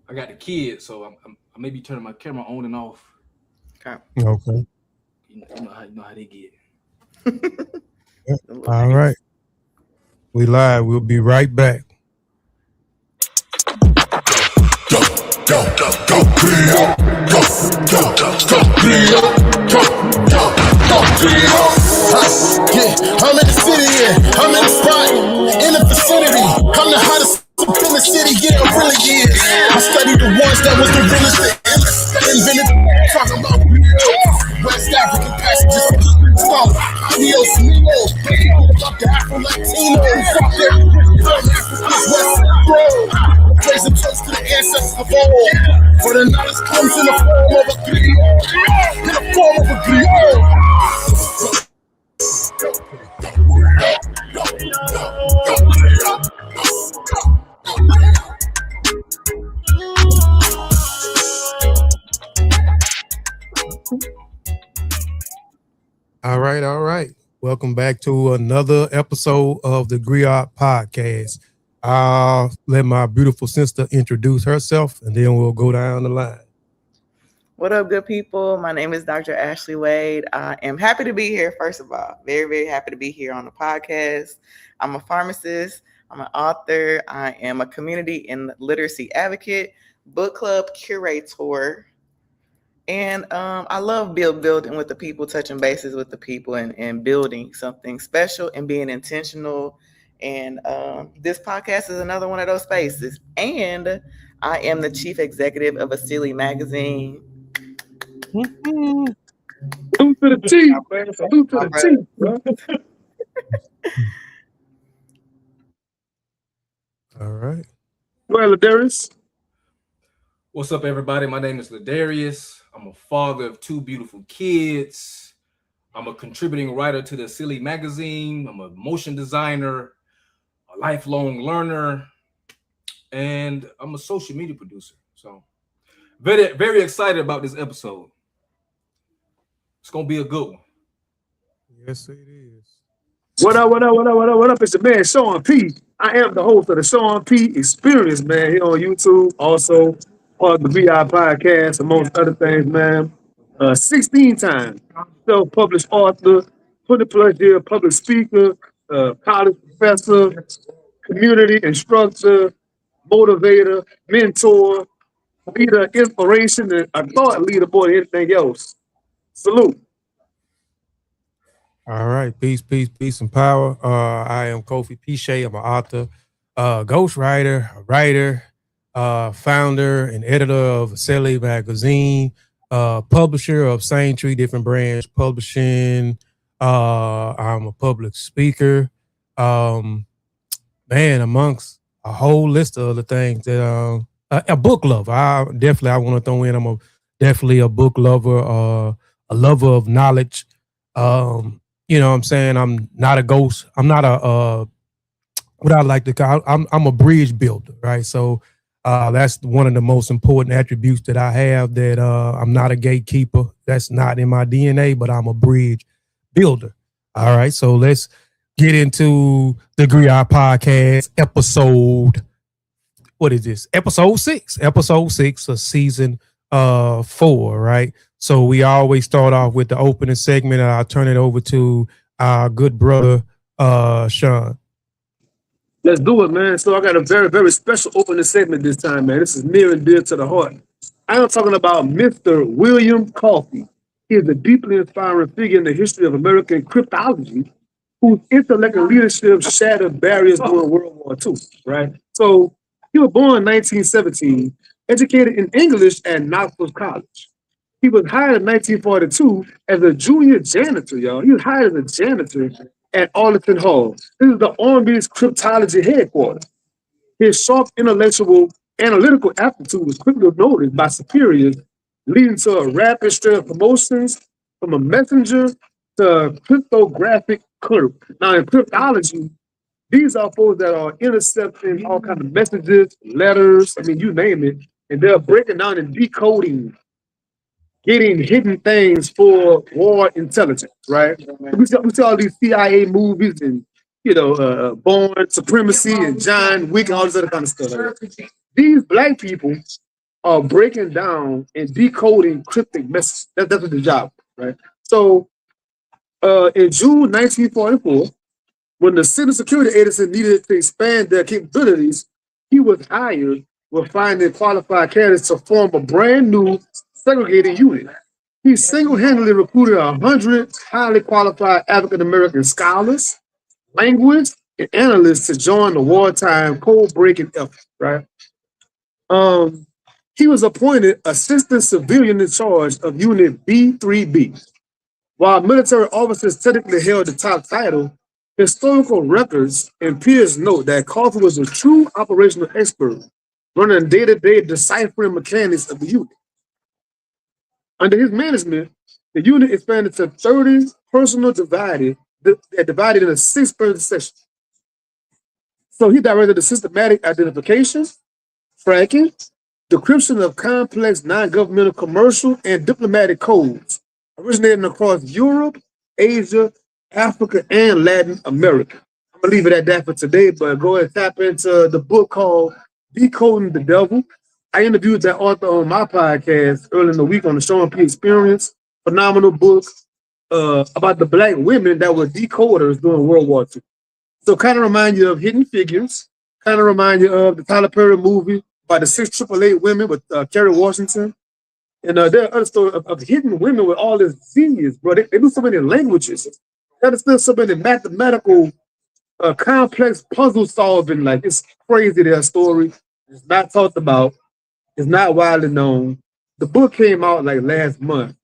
I got the kids, so I may be turning my camera on and off. Okay. Okay. You know how they get. Yeah. The little All things. right. We live. We'll be right back. Yeah, I'm in the city, yeah. I'm in the spot, in the vicinity. I'm the hottest up in the city, yeah, it really is. I studied the ones that was the realest, the illest. Invented, talking about West African passengers, scholar, Neos, Neos, about the Afro-Latino, fuck that, West Road. Raise a toast to the ancestors of old. For the knowledge comes in the form of a griot, in the form of a griot. All right. All right. Welcome back to another episode of the Griot Podcast. I'll let my beautiful sister introduce herself, and then we'll go down the line. What up, good people? My name is Dr. Ashley Wade. I am happy to be here, first of all. Very, very happy to be here on the podcast. I'm a pharmacist. I'm an author. I am a community and literacy advocate, book club curator. And I love building with the people, touching bases with the people, and building something special and being intentional. And this podcast is another one of those spaces. And I am the chief executive of a silly magazine. Mhm. Two to the T. Two to the T, bro. All right. Well, Darius. What's up, everybody? My name is Ladarius. I'm a father of two beautiful kids. I'm a contributing writer to the Silly magazine. I'm a motion designer, a lifelong learner, and I'm a social media producer. So, very, very excited about this episode. It's gonna be a good one. Yes, it is. What up, what up, what up, what up, what up? It's the man, Sean P. I am the host of the Sean P Experience, man, here on YouTube. Also, part of the VI podcast, amongst other things, man. 16 times self-published author, 20 plus year public speaker, college professor, community instructor, motivator, mentor, leader, inspiration, and a thought leader more than anything else. Salute. All right. Peace, peace, peace, and power. I am Kofi Piche. I'm an author, ghostwriter, a writer, founder and editor of Silly magazine, publisher of Same Tree Different Branch Publishing. I'm a public speaker. Man, amongst a whole list of other things that a book lover. I want to throw in. Definitely a book lover, a lover of knowledge. You know what I'm saying? I'm not a ghost. I'm not a what I like to call I'm a bridge builder, right? So that's one of the most important attributes that I have, that I'm not a gatekeeper. That's not in my DNA, but I'm a bridge builder. All right. So let's get into the Griot Podcast episode. What is this? Episode 6. Episode 6 of season 4, right? So we always start off with the opening segment, and I'll turn it over to our good brother, Sean. Let's do it, man. So I got a very, very special opening segment this time, man. This is near and dear to the heart. I am talking about Mr. William Coffey. He is a deeply inspiring figure in the history of American cryptology, whose intellect and leadership shattered barriers during World War II, right? So he was born in 1917, educated in English at Knoxville College. He was hired in 1942 as a junior janitor, y'all. He was hired as a janitor at Arlington Hall. This is the Army's cryptology headquarters. His sharp analytical aptitude was quickly noticed by superiors, leading to a rapid string of promotions from a messenger to cryptographic clerk. Now, in cryptology, these are folks that are intercepting all kinds of messages, letters, I mean, you name it, and they're breaking down and decoding, getting hidden things for war intelligence, right? We see all these CIA movies and, Born Supremacy and John Wick and all this other kind of stuff. These black people are breaking down and decoding cryptic messages. That's what the job, right? So in June 1944, when the Center Security Agency needed to expand their capabilities, he was hired with finding qualified candidates to form a brand new segregated unit. He single-handedly recruited 100 highly qualified African-American scholars, linguists, and analysts to join the wartime code-breaking effort, right? He was appointed assistant civilian in charge of Unit B3B. While military officers technically held the top title, historical records and peers note that Coffee was a true operational expert, running day-to-day deciphering mechanics of the unit. Under his management, the unit expanded to 30 personnel divided into 6 per session. So he directed the systematic identification, tracking, decryption of complex non-governmental commercial and diplomatic codes originating across Europe, Asia, Africa, and Latin America. I'm gonna leave it at that for today, but go ahead and tap into the book called Decoding the Devil. I interviewed that author on my podcast earlier in the week on the Sean P. Experience. Phenomenal book about the Black women that were decoders during World War II. So kind of remind you of Hidden Figures, kind of remind you of the Tyler Perry movie by the 6 888 women with Kerry Washington. And there are other stories of hidden women with all this genius, bro. They do so many languages. They understand so many mathematical, complex puzzle solving. Like, it's crazy, their story. It's not talked about. It's not widely known. The book came out like last month.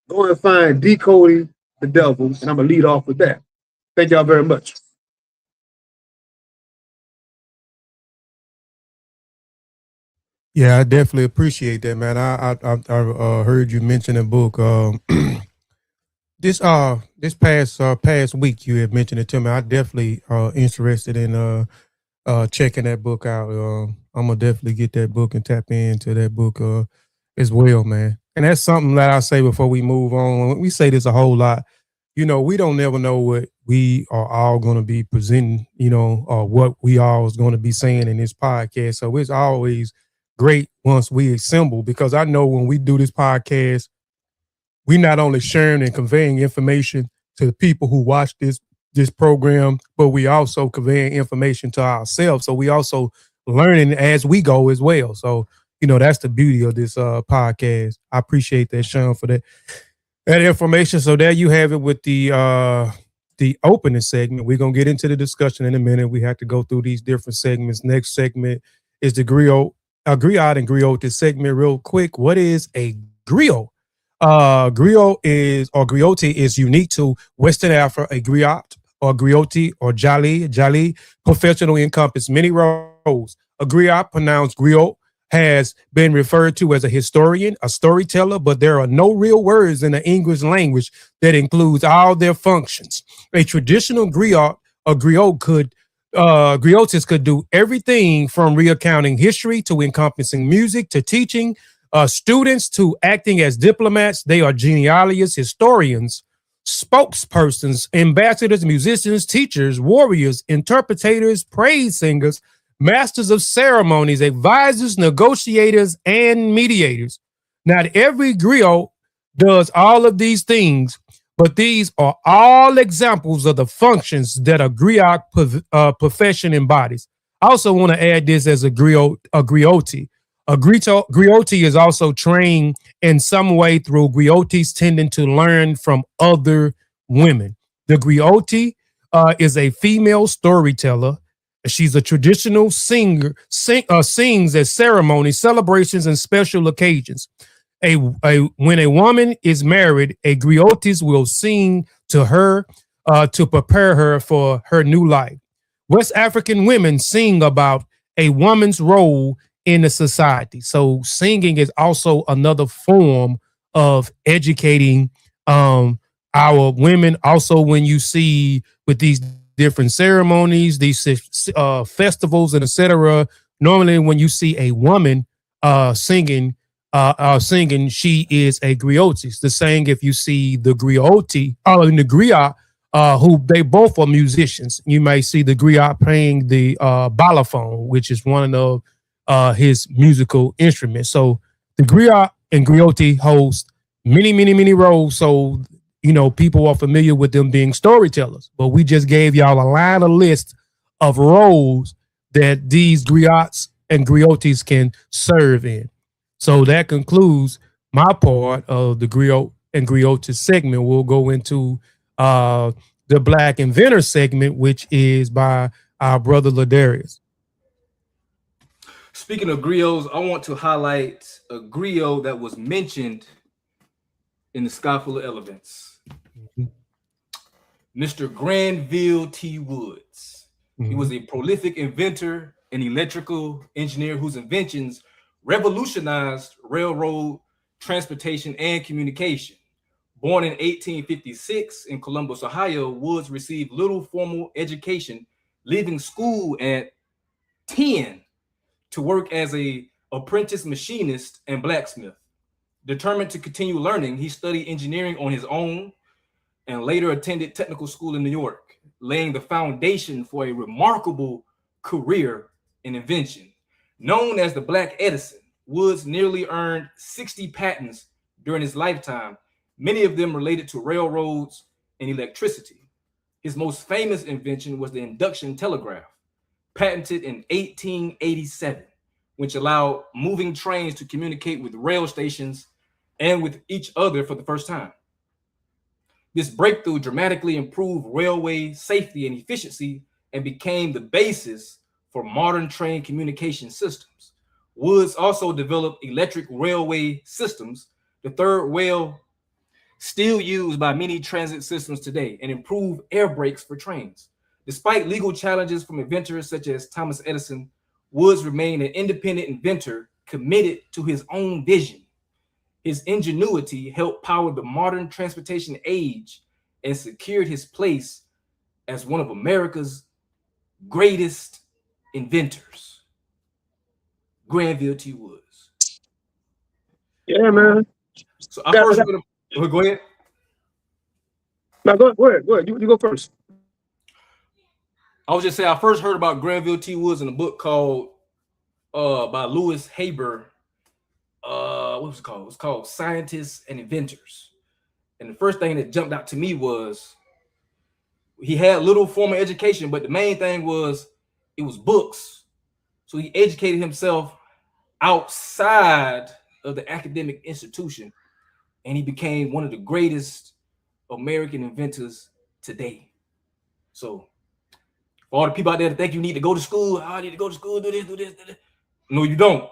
Go and find Decoding the Devil, and I'm going to lead off with that. Thank y'all very much. Yeah, I definitely appreciate that, man. I heard you mention a book. This past week you had mentioned it to me. I definitely interested in checking that book out. I'm gonna definitely get that book and tap into that book as well, man. And that's something that I say before we move on. We say this a whole lot. You know, we don't never know what we are all going to be presenting, you know, or what we all is going to be saying in this podcast. So it's always great once we assemble, because I know when we do this podcast, we not only sharing and conveying information to the people who watch this program, but we also conveying information to ourselves. So we also learning as we go as well. So, you know, that's the beauty of this podcast. I appreciate that, Sean, for that information. So there you have it with the opening segment. We're gonna get into the discussion in a minute. We have to go through these different segments. Next segment is the griot and griot. This segment real quick. What is a griot? Griot is unique to Western Africa. A griot or griot or jali professional encompass many roles. A griot, pronounced griot, has been referred to as a historian, a storyteller, but there are no real words in the English language that includes all their functions. A traditional griot or griotist could do everything from recounting history to encompassing music to teaching students to acting as diplomats. They are genealogists, historians, spokespersons, ambassadors, musicians, teachers, warriors, interpreters, praise singers, masters of ceremonies, advisors, negotiators, and mediators. Not every griot does all of these things, but these are all examples of the functions that a griot profession embodies. I also want to add this as a griot. A griot is also trained in some way through griotis tending to learn from other women. The griot is a female storyteller. She's a traditional singer, sings at ceremonies, celebrations, and special occasions. When a woman is married, a griotist will sing to her to prepare her for her new life. West African women sing about a woman's role in the society. So singing is also another form of educating our women. Also, when you see with these different ceremonies, these festivals, and etc., normally when you see a woman singing, she is a griotist. The same if you see the griot or the griot, who they both are musicians. You may see the griot playing the balafon, which is one of his musical instruments. So the griot and griot host many roles. So, people are familiar with them being storytellers, but we just gave y'all a line of list of roles that these griots and griotes can serve in. So that concludes my part of the griot and griote segment. We'll go into the Black Inventor segment, which is by our brother Ladarius. Speaking of griots, I want to highlight a griot that was mentioned in the Skyfull of Elements. Mr. Granville T. Woods. He was a prolific inventor and electrical engineer whose inventions revolutionized railroad transportation and communication. Born in 1856 in Columbus, Ohio, Woods received little formal education, leaving school at 10 to work as an apprentice machinist and blacksmith. Determined to continue learning, he studied engineering on his own and later attended technical school in New York, laying the foundation for a remarkable career in invention. Known as the Black Edison, Woods nearly earned 60 patents during his lifetime, many of them related to railroads and electricity. His most famous invention was the induction telegraph, patented in 1887, which allowed moving trains to communicate with rail stations and with each other for the first time. This breakthrough dramatically improved railway safety and efficiency and became the basis for modern train communication systems. Woods also developed electric railway systems, the third rail still used by many transit systems today, and improved air brakes for trains. Despite legal challenges from inventors such as Thomas Edison, Woods remained an independent inventor committed to his own vision. His ingenuity helped power the modern transportation age and secured his place as one of America's greatest inventors. Granville T. Woods. Yeah, man. So I first heard of, go ahead. Now go ahead. You go first. I was just saying I first heard about Granville T. Woods in a book called by Louis Haber. What was it called? It was called Scientists and Inventors. And the first thing that jumped out to me was he had little formal education, but the main thing was it was books. So he educated himself outside of the academic institution, and he became one of the greatest American inventors today. So for all the people out there that think you need to go to school, I need to go to school, do this. No, you don't.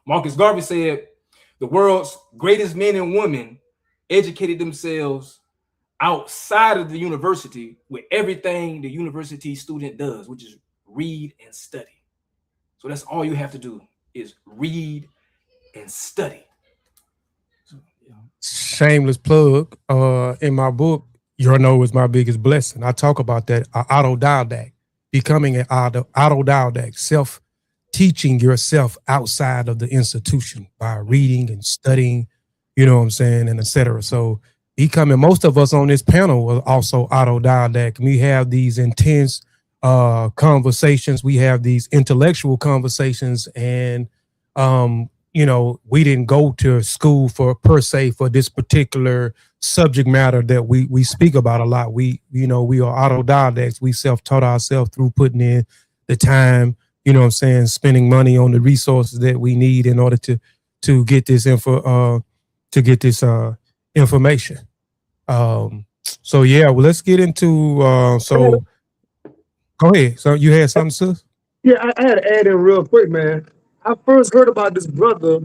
Marcus Garvey said the world's greatest men and women educated themselves outside of the university with everything the university student does, which is read and study. So that's all you have to do is read and study. So, yeah. Shameless plug. In my book, Your No is My Biggest Blessing, I talk about that autodidact, becoming an autodidact, self-teaching yourself outside of the institution by reading and studying, you know what I'm saying, and et cetera. So most of us on this panel are also autodidact. We have these intense conversations. We have these intellectual conversations, and we didn't go to school for this particular subject matter that we speak about a lot. We are autodidacts. We self-taught ourselves through putting in the time, you know what I'm saying, spending money on the resources that we need in order to get this information. So yeah, well, let's get into go ahead. So you had something, sis? Yeah, I had to add in real quick, man. I first heard about this brother.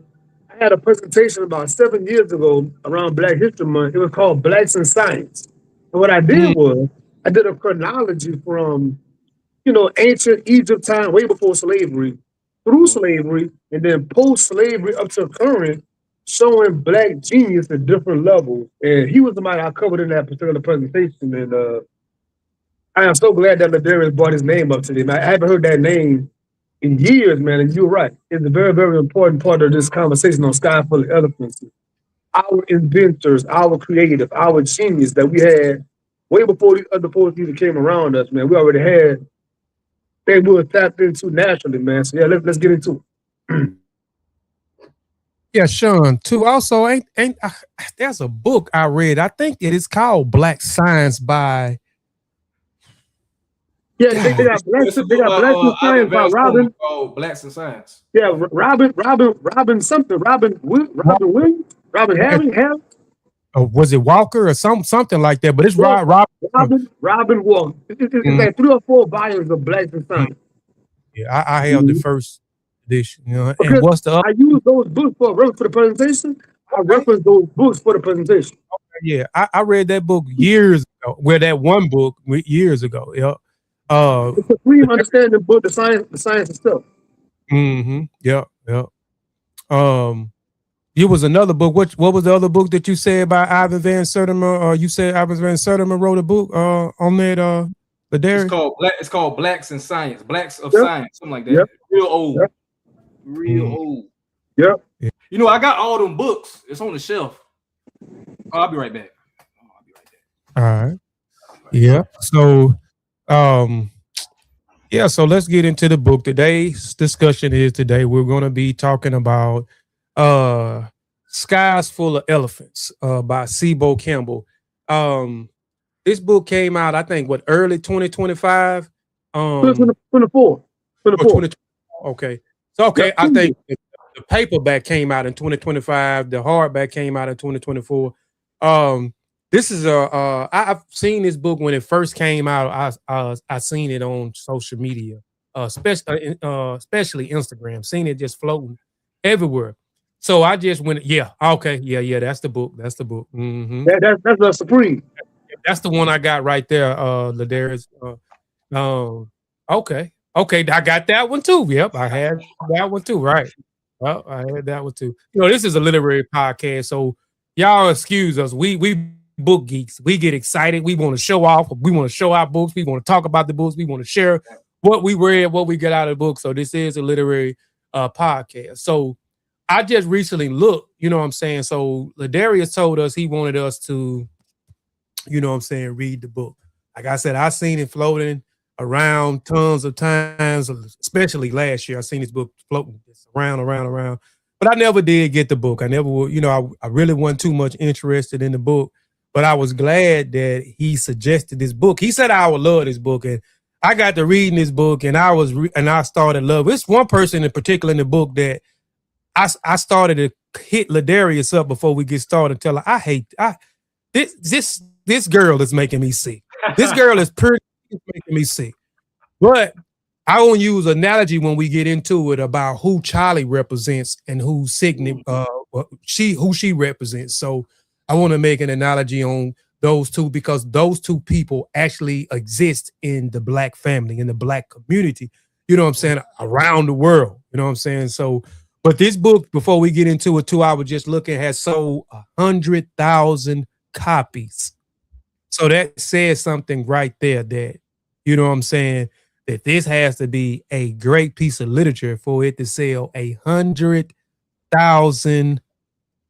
I had a presentation about 7 years ago around Black History Month. It was called Blacks in Science. And what I did was I did a chronology from, ancient Egypt time, way before slavery, through slavery, and then post-slavery up to current, showing Black genius at different levels. And he was somebody I covered in that particular presentation. And I am so glad that Ladarius brought his name up today. I haven't heard that name in years, man. And you're right. It's a very, very important part of this conversation on Skyfull of Elephants. Our inventors, our creative, our genius that we had way before these other forces even came around us, man. We already had things we were tapped into naturally, man. So yeah, let's get into it. Yeah, Sean, too. Also, ain't there's a book I read. I think it is called Black Science by Yeah, they God. got It's a They book got by Blacks in Ivan Science by Van Sertima Robin. called Blacks in Science. Yeah, Robin something. Robin Williams, Robin Harry. Was it Walker or something like that? But it's Yeah, Rob. Robin Walker. It's Mhm, like 3 or 4 volumes of Blacks in mhm. Science. Yeah, I have the Mhm. first edition. You know, and Because what's the other? I use those books for the presentation. I Okay, reference those books for the presentation. yeah, I read that book years ago. Well, that one book years ago. Yeah. It's a free understanding book, the science itself. Yeah. Yeah. Um. It was another book. What was the other book that you said by Ivan Van Sertima? You said Ivan Van Sertima wrote a book on that the dairy. It's called Blacks in Science, Blacks of Yep, Science, something like that. yep, Real old, yep, real Mm, old. yep. yeah. You know, I got all them books. It's on the shelf. Oh, I'll be right back. I'll be right All right. back. Yeah. So um yeah, so let's get into the book. Today's discussion is today we're gonna be talking about uh Skies Full of Elephants by Sibo Campbell. Um this book came out, I think, early 2025. 24. Or 2020. Okay. So okay, Yep, I 2 think years. the paperback came out in 2025. The hardback came out in 2024. This is I've seen this book when it first came out. I seen it on social media, especially Instagram. Seen it just floating everywhere. So I just went, yeah, okay, yeah, that's the book. That's the book. That's the supreme. That's the one I got right there. Ladarius. Okay. Okay, I got that one too. Yep, I had that one too. Right. Well, I had that one too. You know, this is a literary podcast, so y'all excuse us. We book geeks. We get excited. We want to show off. We want to show our books. We want to talk about the books. We want to share what we read, what we get out of the book. So this is a literary podcast. So I just recently looked, you know what I'm saying? So Ladarius told us he wanted us to, you know what I'm saying, read the book. Like I said, I seen it floating around tons of times, especially last year. I seen this book floating around. But I never did get the book. I never, you know, I really wasn't too much interested in the book. But I was glad that he suggested this book. He said I would love this book, and I got to reading this book, and I started love. It's one person in particular in the book that I started to hit Ladarius up before we get started. Tell her this girl is making me sick. This girl is pretty making me sick. But I won't use analogy when we get into it about who Charlie represents and who Signet who she represents. So I want to make an analogy on those two because those two people actually exist in the Black family, in the Black community, you know what I'm saying, around the world. You know what I'm saying? So, but this book, before we get into it too, I was just looking, has sold 100,000 copies. So that says something right there that, you know what I'm saying, that this has to be a great piece of literature for it to sell 100,000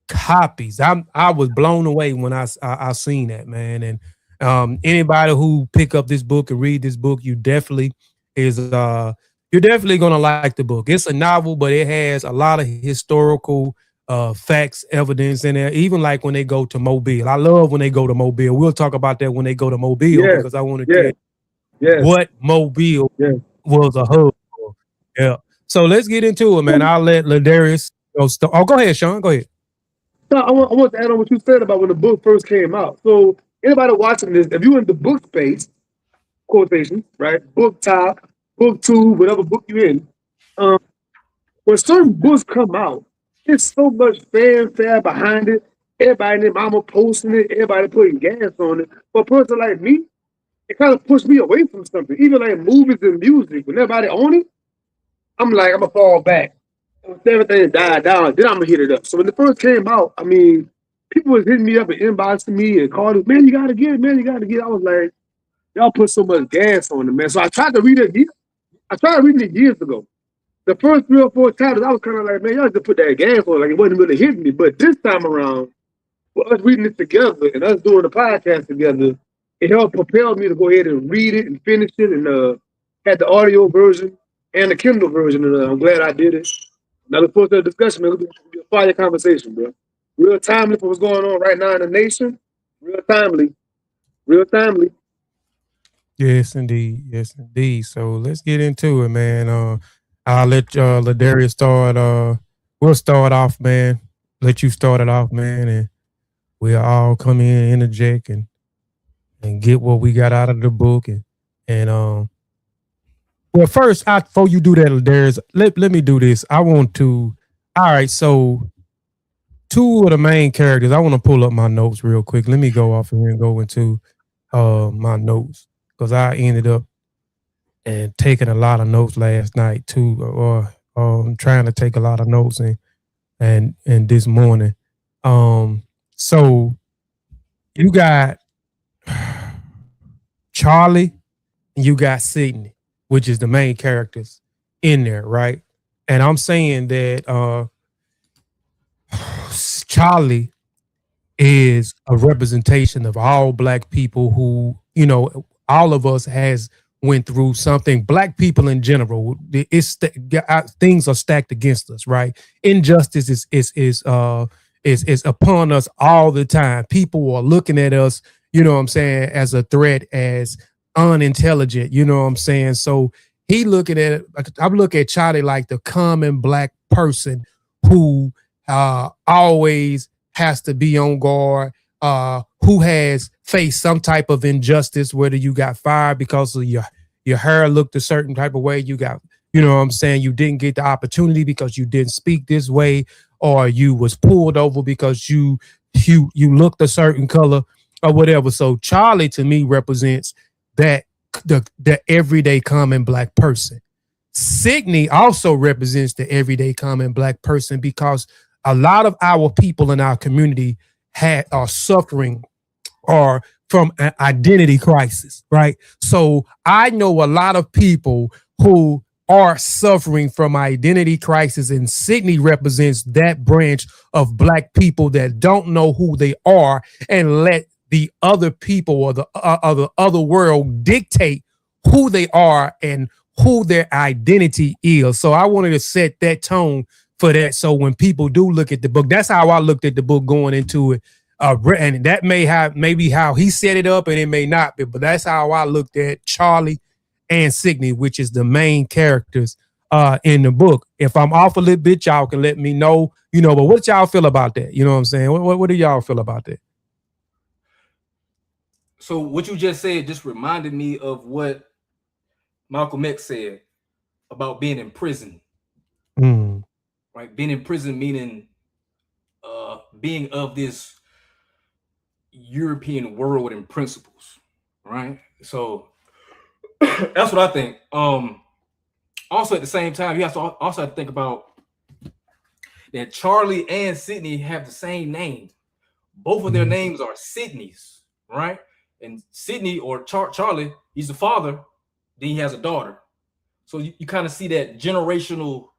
copies. I was blown away when I seen that, man. And anybody who pick up this book and read this book, you're definitely gonna like the book. It's a novel, but it has a lot of historical facts, evidence in there. Even like when they go to Mobile, I love when they go to Mobile. We'll talk about that when they go to Mobile because I want to tell you what Mobile was a hub for. Yeah. So let's get into it, man. I'll let Ladarius go. Go ahead, Sean. Go ahead. No, I want to add on what you said about when the book first came out. So anybody watching this, if you're in the book space, quotation, right? Book top, book two, whatever book you're in. When certain books come out, there's so much fanfare behind it. Everybody and their mama posting it, everybody putting gas on it. For a person like me, it kind of pushed me away from something. Even like movies and music, when everybody on it, I'm like, I'm gonna fall back. Once everything died down, then I'm gonna hit it up. So when it first came out, I mean, people was hitting me up and inboxing me and calling, man, you gotta get it, man, you gotta get it. I was like, y'all put so much gas on it, man. So I tried to read it. I tried reading it years ago. The first 3 or 4 chapters, I was kind of like, man, y'all just put that gas on it. Like it wasn't really hitting me. But this time around, with us reading it together and us doing the podcast together, it helped propel me to go ahead and read it and finish it and had the audio version and the Kindle version. And I'm glad I did it. Now look forward to the discussion, man. It'll be a fire conversation, bro. Real timely for what's going on right now in the nation. Real timely. Real timely. Yes, indeed. Yes, indeed. So let's get into it, man. I'll let Ladarius start. We'll start off, man. Let you start it off, man, and we'll all come in, interject, and get what we got out of the book. And well, first, before you do that, Ladarius, let me do this. I want to. All right, so two of the main characters. I want to pull up my notes real quick. Let me go off here and go into my notes because I ended up and taking a lot of notes last night too, or trying to take a lot of notes and this morning. So you got Charlie and you got Sydney, which is the main characters in there, right? And I'm saying that Charlie is a representation of all black people who, you know, all of us has went through something. Black people in general, things are stacked against us, right? Injustice is upon us all the time. People are looking at us, you know what I'm saying, as a threat, as unintelligent, you know what I'm saying? So he looking at it, I look at Charlie like the common black person who always has to be on guard, who has faced some type of injustice, whether you got fired because of your hair looked a certain type of way, you got, you know what I'm saying, you didn't get the opportunity because you didn't speak this way, or you was pulled over because you looked a certain color or whatever. So Charlie to me represents that the everyday common black person. Sydney also represents the everyday common black person because a lot of our people in our community are suffering or from an identity crisis, right? So I know a lot of people who are suffering from identity crisis, and Sydney represents that branch of black people that don't know who they are and let the other people or the other world dictate who they are and who their identity is. So I wanted to set that tone for that. So when people do look at the book, that's how I looked at the book going into it. And that maybe how he set it up, and it may not be, but that's how I looked at Charlie and Sydney, which is the main characters in the book. If I'm off a little bit, y'all can let me know, you know, but what y'all feel about that? You know what I'm saying? What do y'all feel about that? So what you just said just reminded me of what Malcolm X said about being in prison. Right? Being in prison meaning being of this European world and principles, right? So that's what I think. Also at the same time, you have to also have to think about that Charlie and Sydney have the same name. Both of their names are Sydneys, right? And Sydney or Charlie, he's the father, then he has a daughter. So you kind of see that generational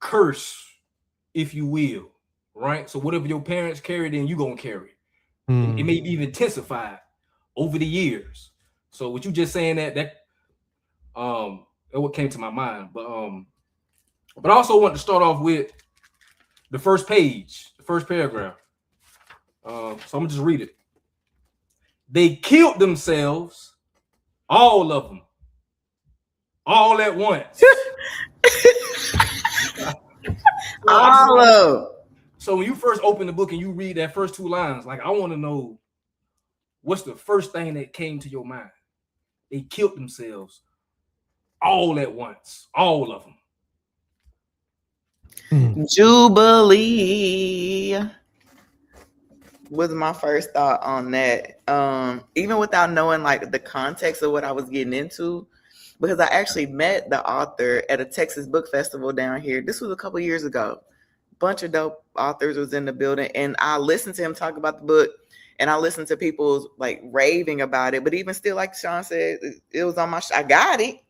curse, if you will, right? So whatever your parents carry, then you gonna carry. It may be even intensified over the years. So what you just saying that what came to my mind. But I also want to start off with the first page, the first paragraph. So I'm gonna just read it. They killed themselves, all of them, all at once. All of. So when you first open the book and you read that first two lines, like I want to know what's the first thing that came to your mind. They killed themselves all at once, all of them. Jubilee was my first thought on that. Even without knowing like the context of what I was getting into, because I actually met the author at a Texas book festival down here. This was a couple years ago. Bunch of dope authors was in the building, and I listened to him talk about the book, and I listened to people like raving about it. But even still, like Sean said, it was on my I got it,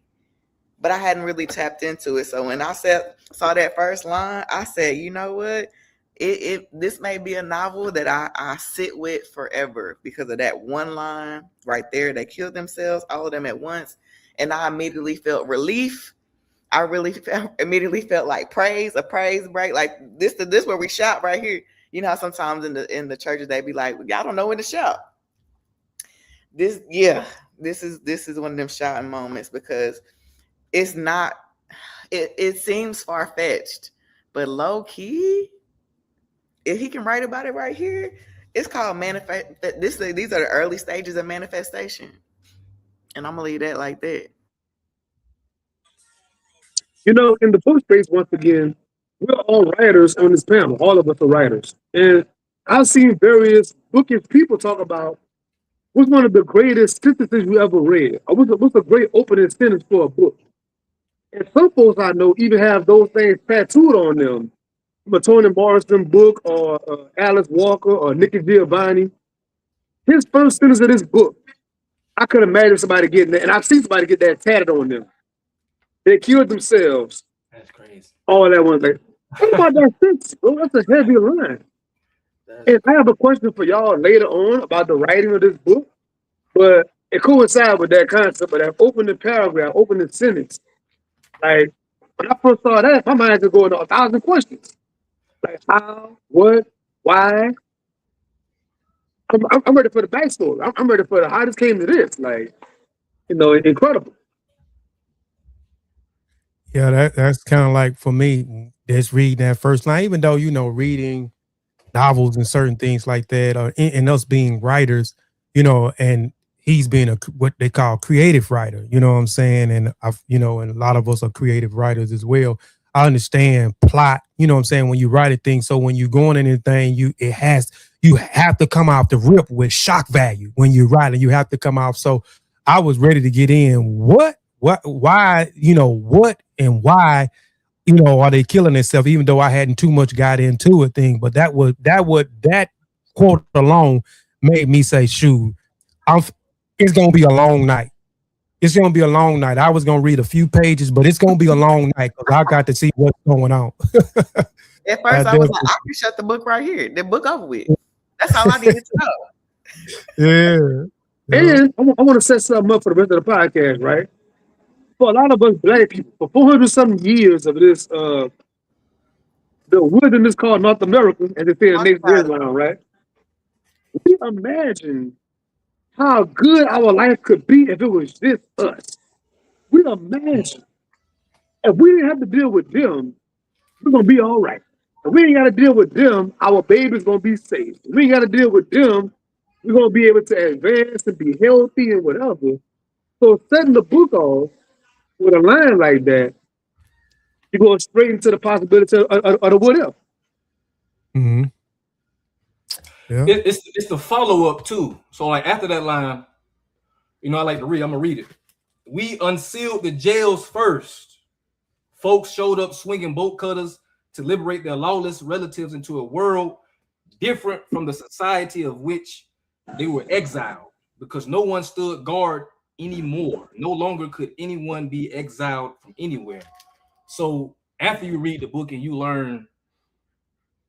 but I hadn't really tapped into it. So when I saw that first line, I said, you know what? This may be a novel that I sit with forever because of that one line right there. They killed themselves, all of them at once. And I immediately felt relief. I really immediately felt like a praise break. Like this where we shout right here. You know how sometimes in the churches they be like, y'all don't know when to shout. This is one of them shouting moments because it's not. It seems far fetched, but low key, if he can write about it right here, it's called manifest. These are the early stages of manifestation, and I'm gonna leave that like that. You know, in the book space, once again, we're all writers on this panel. All of us are writers. And I've seen various bookish people talk about what's one of the greatest sentences you ever read, or what's a great opening sentence for a book. And some folks I know even have those things tattooed on them. From a Toni Morrison book or Alice Walker or Nikki Giovanni. His first sentence of this book, I could imagine somebody getting that, and I've seen somebody get that tatted on them. They killed themselves. That's crazy. All that one. Like, what about that sentence, bro? That's a heavy line. And I have a question for y'all later on about the writing of this book, but it coincides with that concept of that opening paragraph, opening sentence. Like, when I first saw that, my mind just going to 1,000 questions. Like, how, what, why? I'm ready for the backstory. I'm ready for how this came to this. Like, you know, incredible. Yeah, that's kind of like for me, just reading that first line, even though, you know, reading novels and certain things like that, and us being writers, you know, and he's being what they call creative writer, you know what I'm saying? And you know, and a lot of us are creative writers as well. I understand plot, you know what I'm saying, when you write a thing. So when you're going in anything, you have to come out the rip with shock value when you're writing. You have to come out. So I was ready to get in. Why, you know, what and why, you know, are they killing themselves? Even though I hadn't too much got into a thing, but that quote alone made me say, shoot, it's gonna be a long night. It's gonna be a long night. I was gonna read a few pages, but it's gonna be a long night because I got to see what's going on. At first, I was like, I can shut the book right here. The book over with. That's all I needed to Yeah. know. And I want to set something up for the rest of the podcast, right? For a lot of us black people, for 400-something years of this, the wilderness called North America, as they say in the next round, right? We imagine how good our life could be if it was just us. We imagine if we didn't have to deal with them, we're gonna be all right. If we ain't got to deal with them, our baby's gonna be safe. If we ain't got to deal with them, we're gonna be able to advance and be healthy and whatever. So setting the book off with a line like that, you go straight into the possibility of the what if. Mm-hmm. Yeah. It's the follow up too. So like after that line, you know, I like to read. I'm gonna read it. We unsealed the jails first. Folks showed up swinging bolt cutters to liberate their lawless relatives into a world different from the society of which they were exiled, because no one stood guard anymore. No longer could anyone be exiled from anywhere. So after you read the book and you learn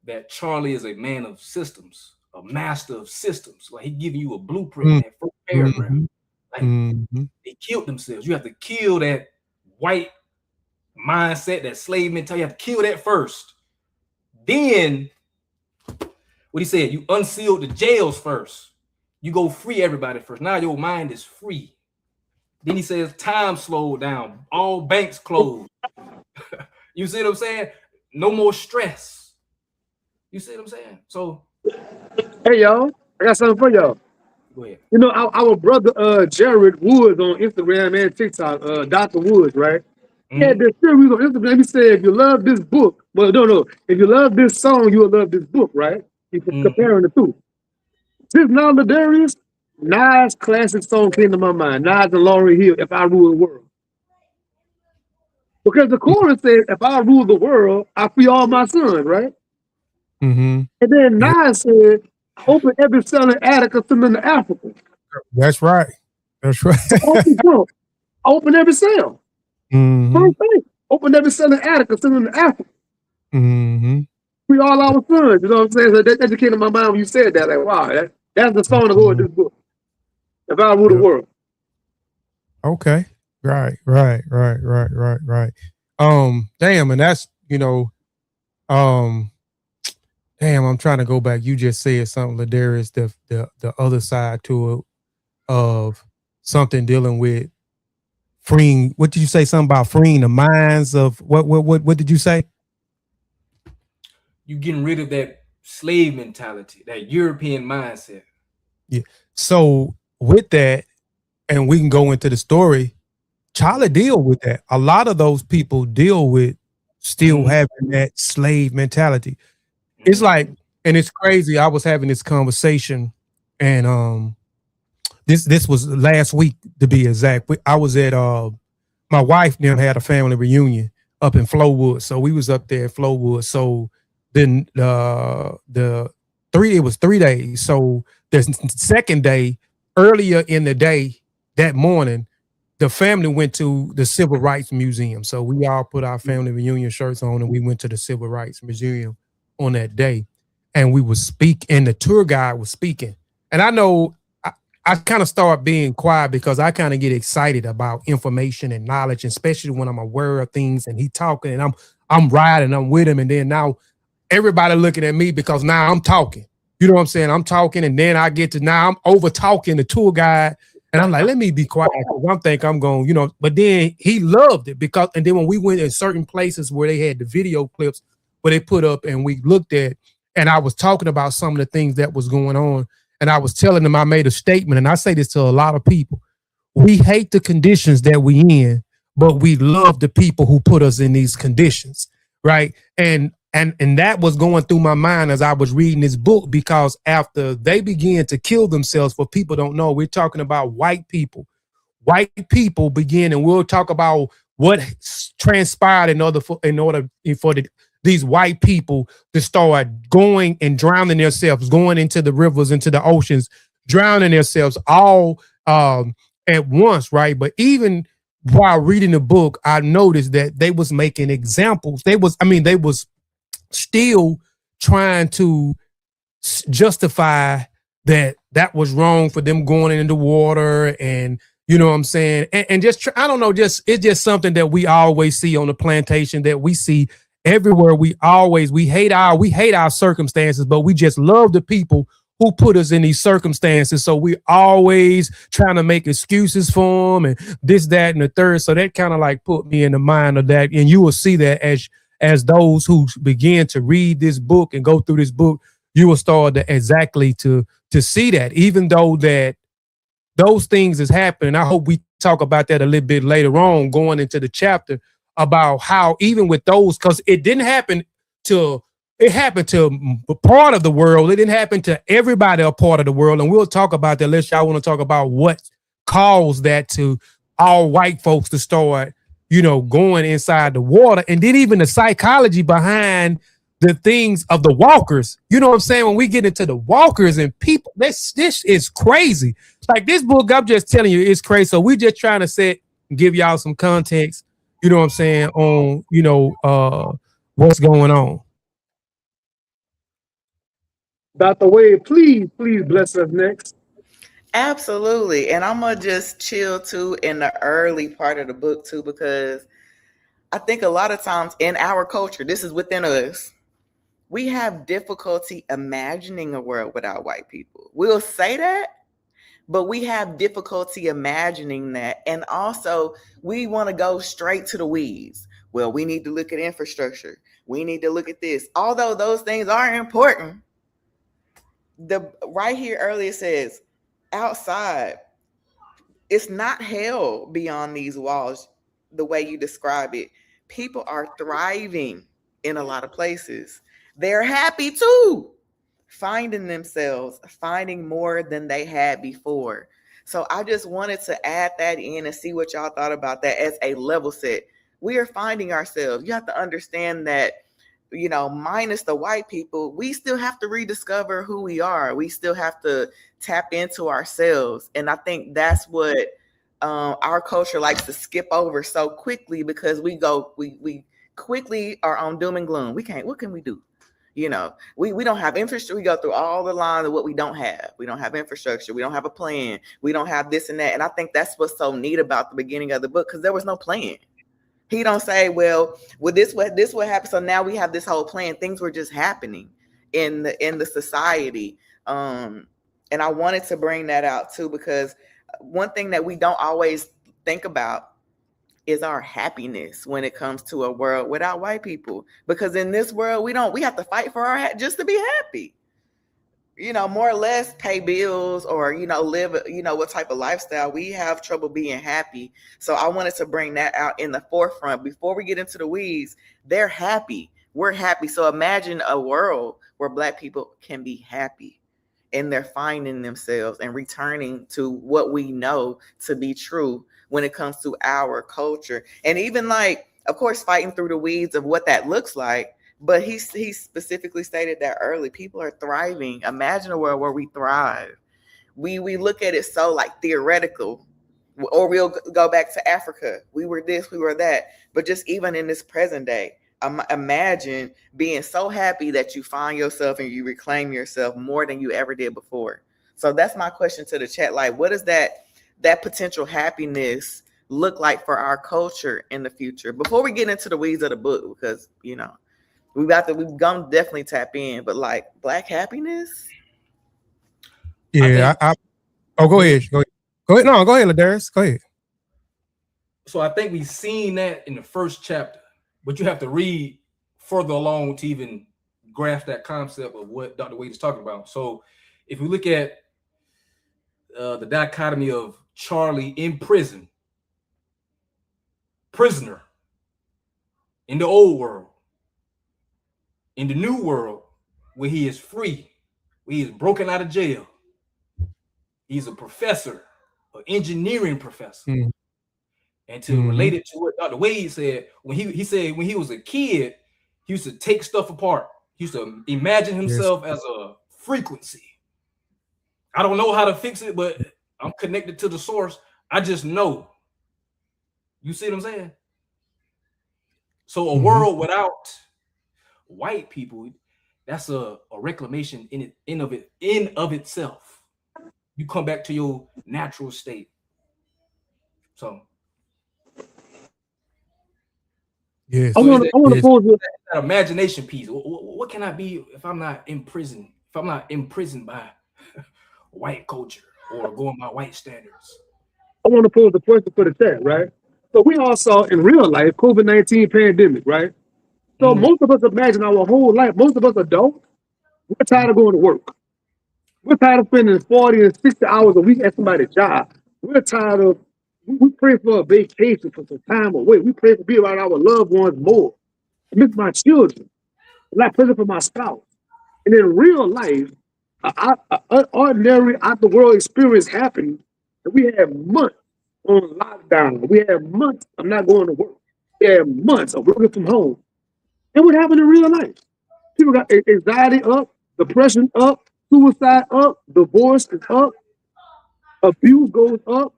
that Charlie is a man of systems, a master of systems, like he giving you a blueprint in that first paragraph. Like they killed themselves. You have to kill that white mindset, that slave mentality. You have to kill that first. Then what he said, you unsealed the jails first. You go free everybody first. Now your mind is free. Then he says time slowed down. All banks closed. You see what I'm saying? No more stress. You see what I'm saying? So, hey y'all, I got something for y'all. Go ahead. You know, our brother Jared Woods on Instagram and TikTok, Dr. Woods, right? He had this series on Instagram. He said, if you love this book, well, no, if you love this song, you will love this book, right? He's comparing the two. This now, Ladarius, Nas' classic song came to my mind. Nas and Lauryn Hill, If I Rule the World. Because the chorus says, if I rule the world, I free all my sons, right? And then Nas said, open every cell in Attica, send them to Africa. That's right. That's right. Open every cell. First thing, open every cell in Attica, send them to Africa. Free all our sons. You know what I'm saying? So that just came to my mind when you said that. Like, wow, that's the song to go with this book. If I rule the world. Okay. Right. Damn, and that's, um, damn, I'm trying to go back. You just said something, Ladarius, the other side to it of something dealing with freeing. What did you say? Something about freeing the minds of what did you say? You getting rid of that slave mentality, that European mindset. Yeah. So with that, and we can go into the story, Charlie deal with that. A lot of those people deal with still having that slave mentality. It's like, and it's crazy. I was having this conversation, and this was last week to be exact. I was at my wife then had a family reunion up in Flowood, so we was up there at Flowood. So then it was 3 days. So the second day, earlier in the day that morning, the family went to the Civil Rights Museum. So we all put our family reunion shirts on and we went to the Civil Rights Museum on that day. And we would speak, and the tour guide was speaking. And I know I kind of start being quiet because I kind of get excited about information and knowledge, especially when I'm aware of things and he talking and I'm riding, I'm with him. And then now everybody looking at me because now I'm talking. You know what I'm saying? I'm talking, and then I get to now I'm over talking the tour guide. And I'm like, let me be quiet because I'm think I'm going, but then he loved it because, and then when we went in certain places where they had the video clips where they put up and we looked at, and I was talking about some of the things that was going on. And I was telling them, I made a statement, and I say this to a lot of people. We hate the conditions that we in, but we love the people who put us in these conditions. Right. And that was going through my mind as I was reading this book, because after they began to kill themselves, for people don't know, we're talking about white people. White people begin, and we'll talk about what transpired in order for these white people to start going and drowning themselves, going into the rivers, into the oceans, drowning themselves all at once, right? But even while reading the book, I noticed that they was making examples. They was still trying to justify that was wrong for them going into the water, and you know what I'm saying, and just I don't know, it's just something that we always see on the plantation, that we see everywhere. We hate our circumstances, but we just love the people who put us in these circumstances. So we always trying to make excuses for them and this, that, and the third. So that kind of like put me in the mind of that, and you will see that as those who begin to read this book and go through this book, you will start to see that, even though that those things is happening. I hope we talk about that a little bit later on, going into the chapter, about how even with those, because it happened to a part of the world. It didn't happen to everybody a part of the world. And we'll talk about that unless y'all want to talk about what caused that to all white folks to start, going inside the water. And then even the psychology behind the things of the walkers. You know what I'm saying? When we get into the walkers and people, this is crazy. Like this book, I'm just telling you, it's crazy. So we just trying to give y'all some context, you know what I'm saying, on, what's going on. Dr. Wade, please bless us next. Absolutely. And I'm going to just chill too in the early part of the book too, because I think a lot of times in our culture, this is within us, we have difficulty imagining a world without white people. We'll say that, but we have difficulty imagining that. And also, we want to go straight to the weeds. Well, we need to look at infrastructure. We need to look at this. Although those things are important, the right here earlier says, outside, it's not hell beyond these walls the way you describe it. People are thriving in a lot of places. They're happy too, finding themselves, finding more than they had before. So I just wanted to add that in and see what y'all thought about that as a level set. We are finding ourselves. You have to understand that, minus the white people, we still have to rediscover who we are. We still have to tap into ourselves. And I think that's what our culture likes to skip over so quickly, because we quickly are on doom and gloom. What can we do? We don't have infrastructure. We go through all the lines of what we don't have. We don't have infrastructure. We don't have a plan. We don't have this and that. And I think that's what's so neat about the beginning of the book, because there was no plan. He don't say, well, this what happened. So now we have this whole plan. Things were just happening in the society. And I wanted to bring that out too, because one thing that we don't always think about is our happiness when it comes to a world without white people. Because in this world, we have to fight for our just to be happy. More or less pay bills or, live, what type of lifestyle. We have trouble being happy. So I wanted to bring that out in the forefront. Before we get into the weeds, they're happy. We're happy. So imagine a world where Black people can be happy and they're finding themselves and returning to what we know to be true when it comes to our culture. And even of course, fighting through the weeds of what that looks like. But he specifically stated that early. People are thriving. Imagine a world where we thrive. We look at it so theoretical, or we'll go back to Africa. We were this, we were that. But just even in this present day, imagine being so happy that you find yourself and you reclaim yourself more than you ever did before. So that's my question to the chat. What does that potential happiness look like for our culture in the future? Before we get into the weeds of the book, because we're gonna definitely tap in, but Black happiness. Yeah, go ahead. Go ahead. No, go ahead, Ladarius. Go ahead. So I think we've seen that in the first chapter, but you have to read further along to even grasp that concept of what Dr. Wade is talking about. So if we look at the dichotomy of Charlie in prison, prisoner in the old world, in the new world, where he is free, where he is broken out of jail. He's a professor, an engineering professor. Mm. And to relate it to what Dr. Wade said, when he said when he was a kid, he used to take stuff apart. He used to imagine himself as a frequency. I don't know how to fix it, but I'm connected to the source. I just know. You see what I'm saying? So a world without white people, that's a reclamation in of itself. You come back to your natural state. So yes, I want to pose that imagination piece. What can I be if I'm not in prison? If I'm not imprisoned by white culture or going by white standards? I want to pose the question for the chat, right? So we all saw in real life COVID-19 pandemic, right? So most of us imagine our whole life, most of us adults, we're tired of going to work. We're tired of spending 40 and 60 hours a week at somebody's job. We're tired of, we pray for a vacation, for some time away. We pray to be around our loved ones more. I miss my children. I'm not present for my spouse. And in real life, an ordinary out the world experience happened. And we had months on lockdown. We had months of not going to work. We had months of working from home. And what happened in real life? People got anxiety up, depression up, suicide up, divorce is up, abuse goes up,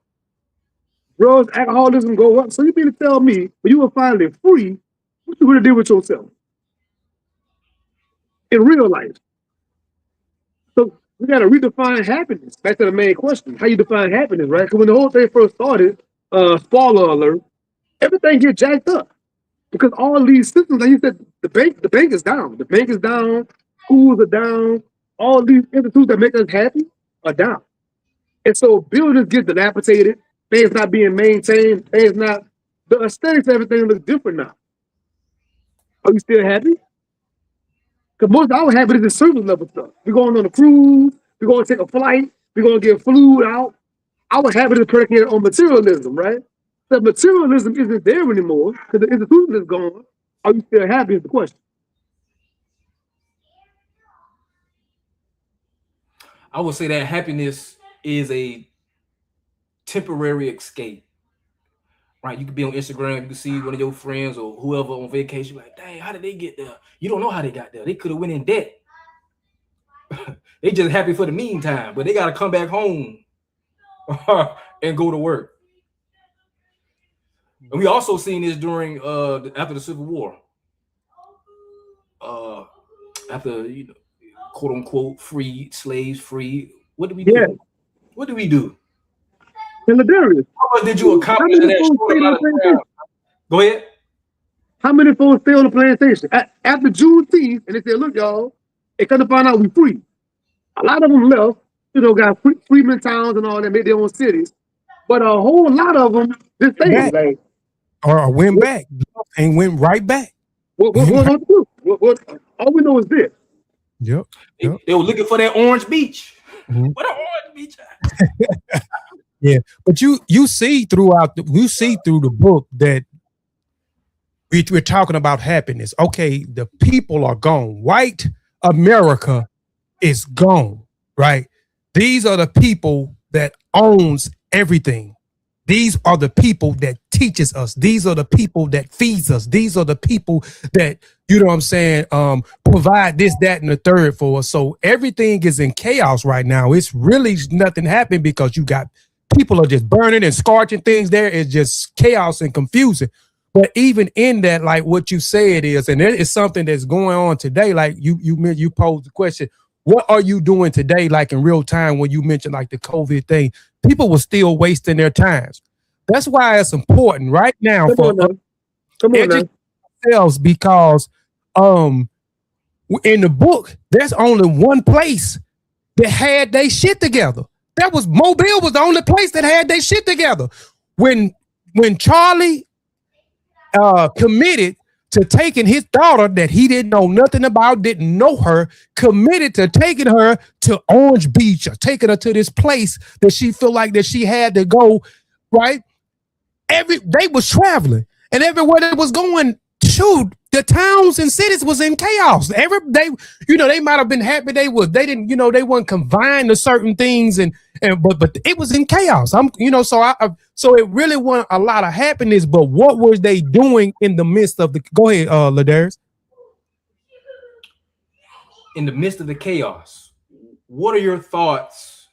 drugs, alcoholism go up. So you mean to tell me when you were finally free, what you gonna do with yourself in real life? So we gotta redefine happiness. Back to the main question: how you define happiness, right? Because when the whole thing first started, spoiler alert, everything get jacked up because all these systems, like you said, the bank is down. The bank is down. Schools are down. All these institutes that make us happy are down. And so buildings get dilapidated. Things not being maintained. Things not. The aesthetics of everything looks different now. Are you still happy? Because most of our happiness is surface level stuff. We're going on a cruise. We're going to take a flight. We're going to get flew out. Our happiness is predicated on materialism, right? The materialism isn't there anymore because the institution is gone. Are you still happy is the question. I would say that happiness is a temporary escape. Right? You could be on Instagram, you can see one of your friends or whoever on vacation, like, dang, how did they get there? You don't know how they got there. They could have went in debt. They just happy for the meantime, but they got to come back home and go to work. And we also seen this during after the Civil War. After quote unquote free slaves free. What did we do? Yeah. What did we do? And Ladarius, How much did you accomplish in that short amount of time? Go ahead. How many folks stay on the plantation? After Juneteenth, and they said, look, y'all, they come to find out we free. A lot of them left, got freedmen towns and all that, made their own cities. But a whole lot of them just stayed. Like, or went back and went right back. What going to do? All we know is this. Yep. They were looking for that Orange Beach. Mm-hmm. What an Orange Beach at? Yeah, but you see through the book that we're talking about happiness. Okay, the people are gone. White America is gone, right? These are the people that owns everything. These are the people that teaches us. These are the people that feeds us. These are the people that, provide this, that, and the third for us. So everything is in chaos right now. It's really nothing happening because you got people are just burning and scorching things there. It's just chaos and confusing. But even in that, like what you said is, and it is something that's going on today. Like you posed the question, what are you doing today? Like in real time, when you mentioned like the COVID thing, people were still wasting their times. That's why it's important right now for educate ourselves, because in the book, there's only one place that had their shit together. That was Mobile was the only place that had their shit together. When Charlie committed to taking his daughter that he didn't know nothing about, didn't know her, committed to taking her to Orange Beach or taking her to this place that she felt like that she had to go, right? They was traveling, and everywhere they was going, shoot, the towns and cities was in chaos. They might have been happy they didn't, they weren't confined to certain things, but it was in chaos. So it really wasn't a lot of happiness. But what were they doing in the midst of the? Go ahead, Ladarius. In the midst of the chaos, what are your thoughts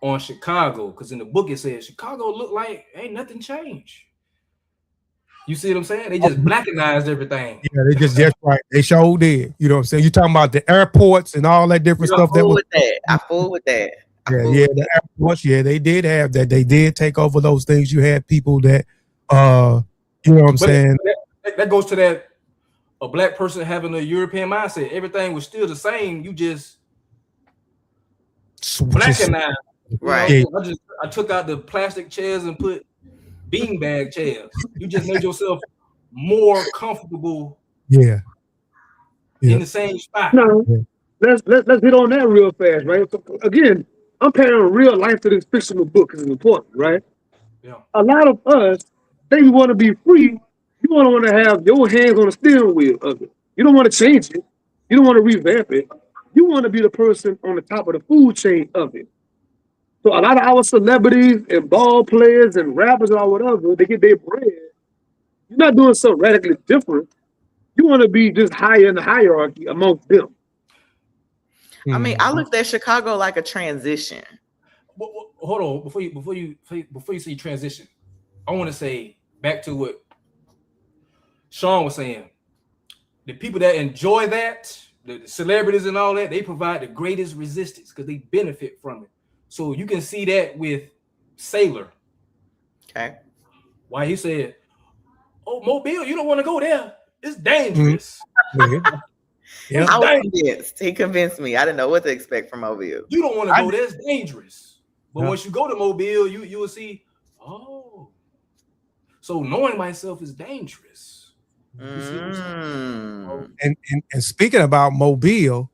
on Chicago? Because in the book it says Chicago looked like ain't nothing changed. You see what I'm saying? They just blackenized everything. Yeah, that's right. They sure did. You know what I'm saying? You're talking about the airports and all that different stuff. I fool with that. The airports. Yeah, they did have that. They did take over those things. You had people that, you know what I'm saying? That goes to that a black person having a European mindset. Everything was still the same. You just blackenized. Right. I took out the plastic chairs and put beanbag chairs. You just made yourself more comfortable. Yeah. In the same spot. No, let's hit on that real fast, right? So, again, I'm comparing real life to this fictional book because it's important, right? Yeah. A lot of us think we want to be free. You want to have your hands on the steering wheel of it. You don't want to change it. You don't want to revamp it. You want to be the person on the top of the food chain of it. So a lot of our celebrities and ball players and rappers or whatever, they get their bread. You're not doing something radically different. You want to be just higher in the hierarchy amongst them. I mean, I looked at Chicago like a transition. Hold on, before you see transition, I want to say back to what Sean was saying. The people that enjoy that, the celebrities and all that, they provide the greatest resistance because they benefit from it. So you can see that with Sailor. Okay. Why he said, "Oh, Mobile, you don't want to go there. It's dangerous." Mm-hmm. Yeah. I was convinced. He convinced me. I didn't know what to expect from Mobile. You don't want to go there. It's dangerous. But once you go to Mobile, you will see, oh, so knowing myself is dangerous. And speaking about Mobile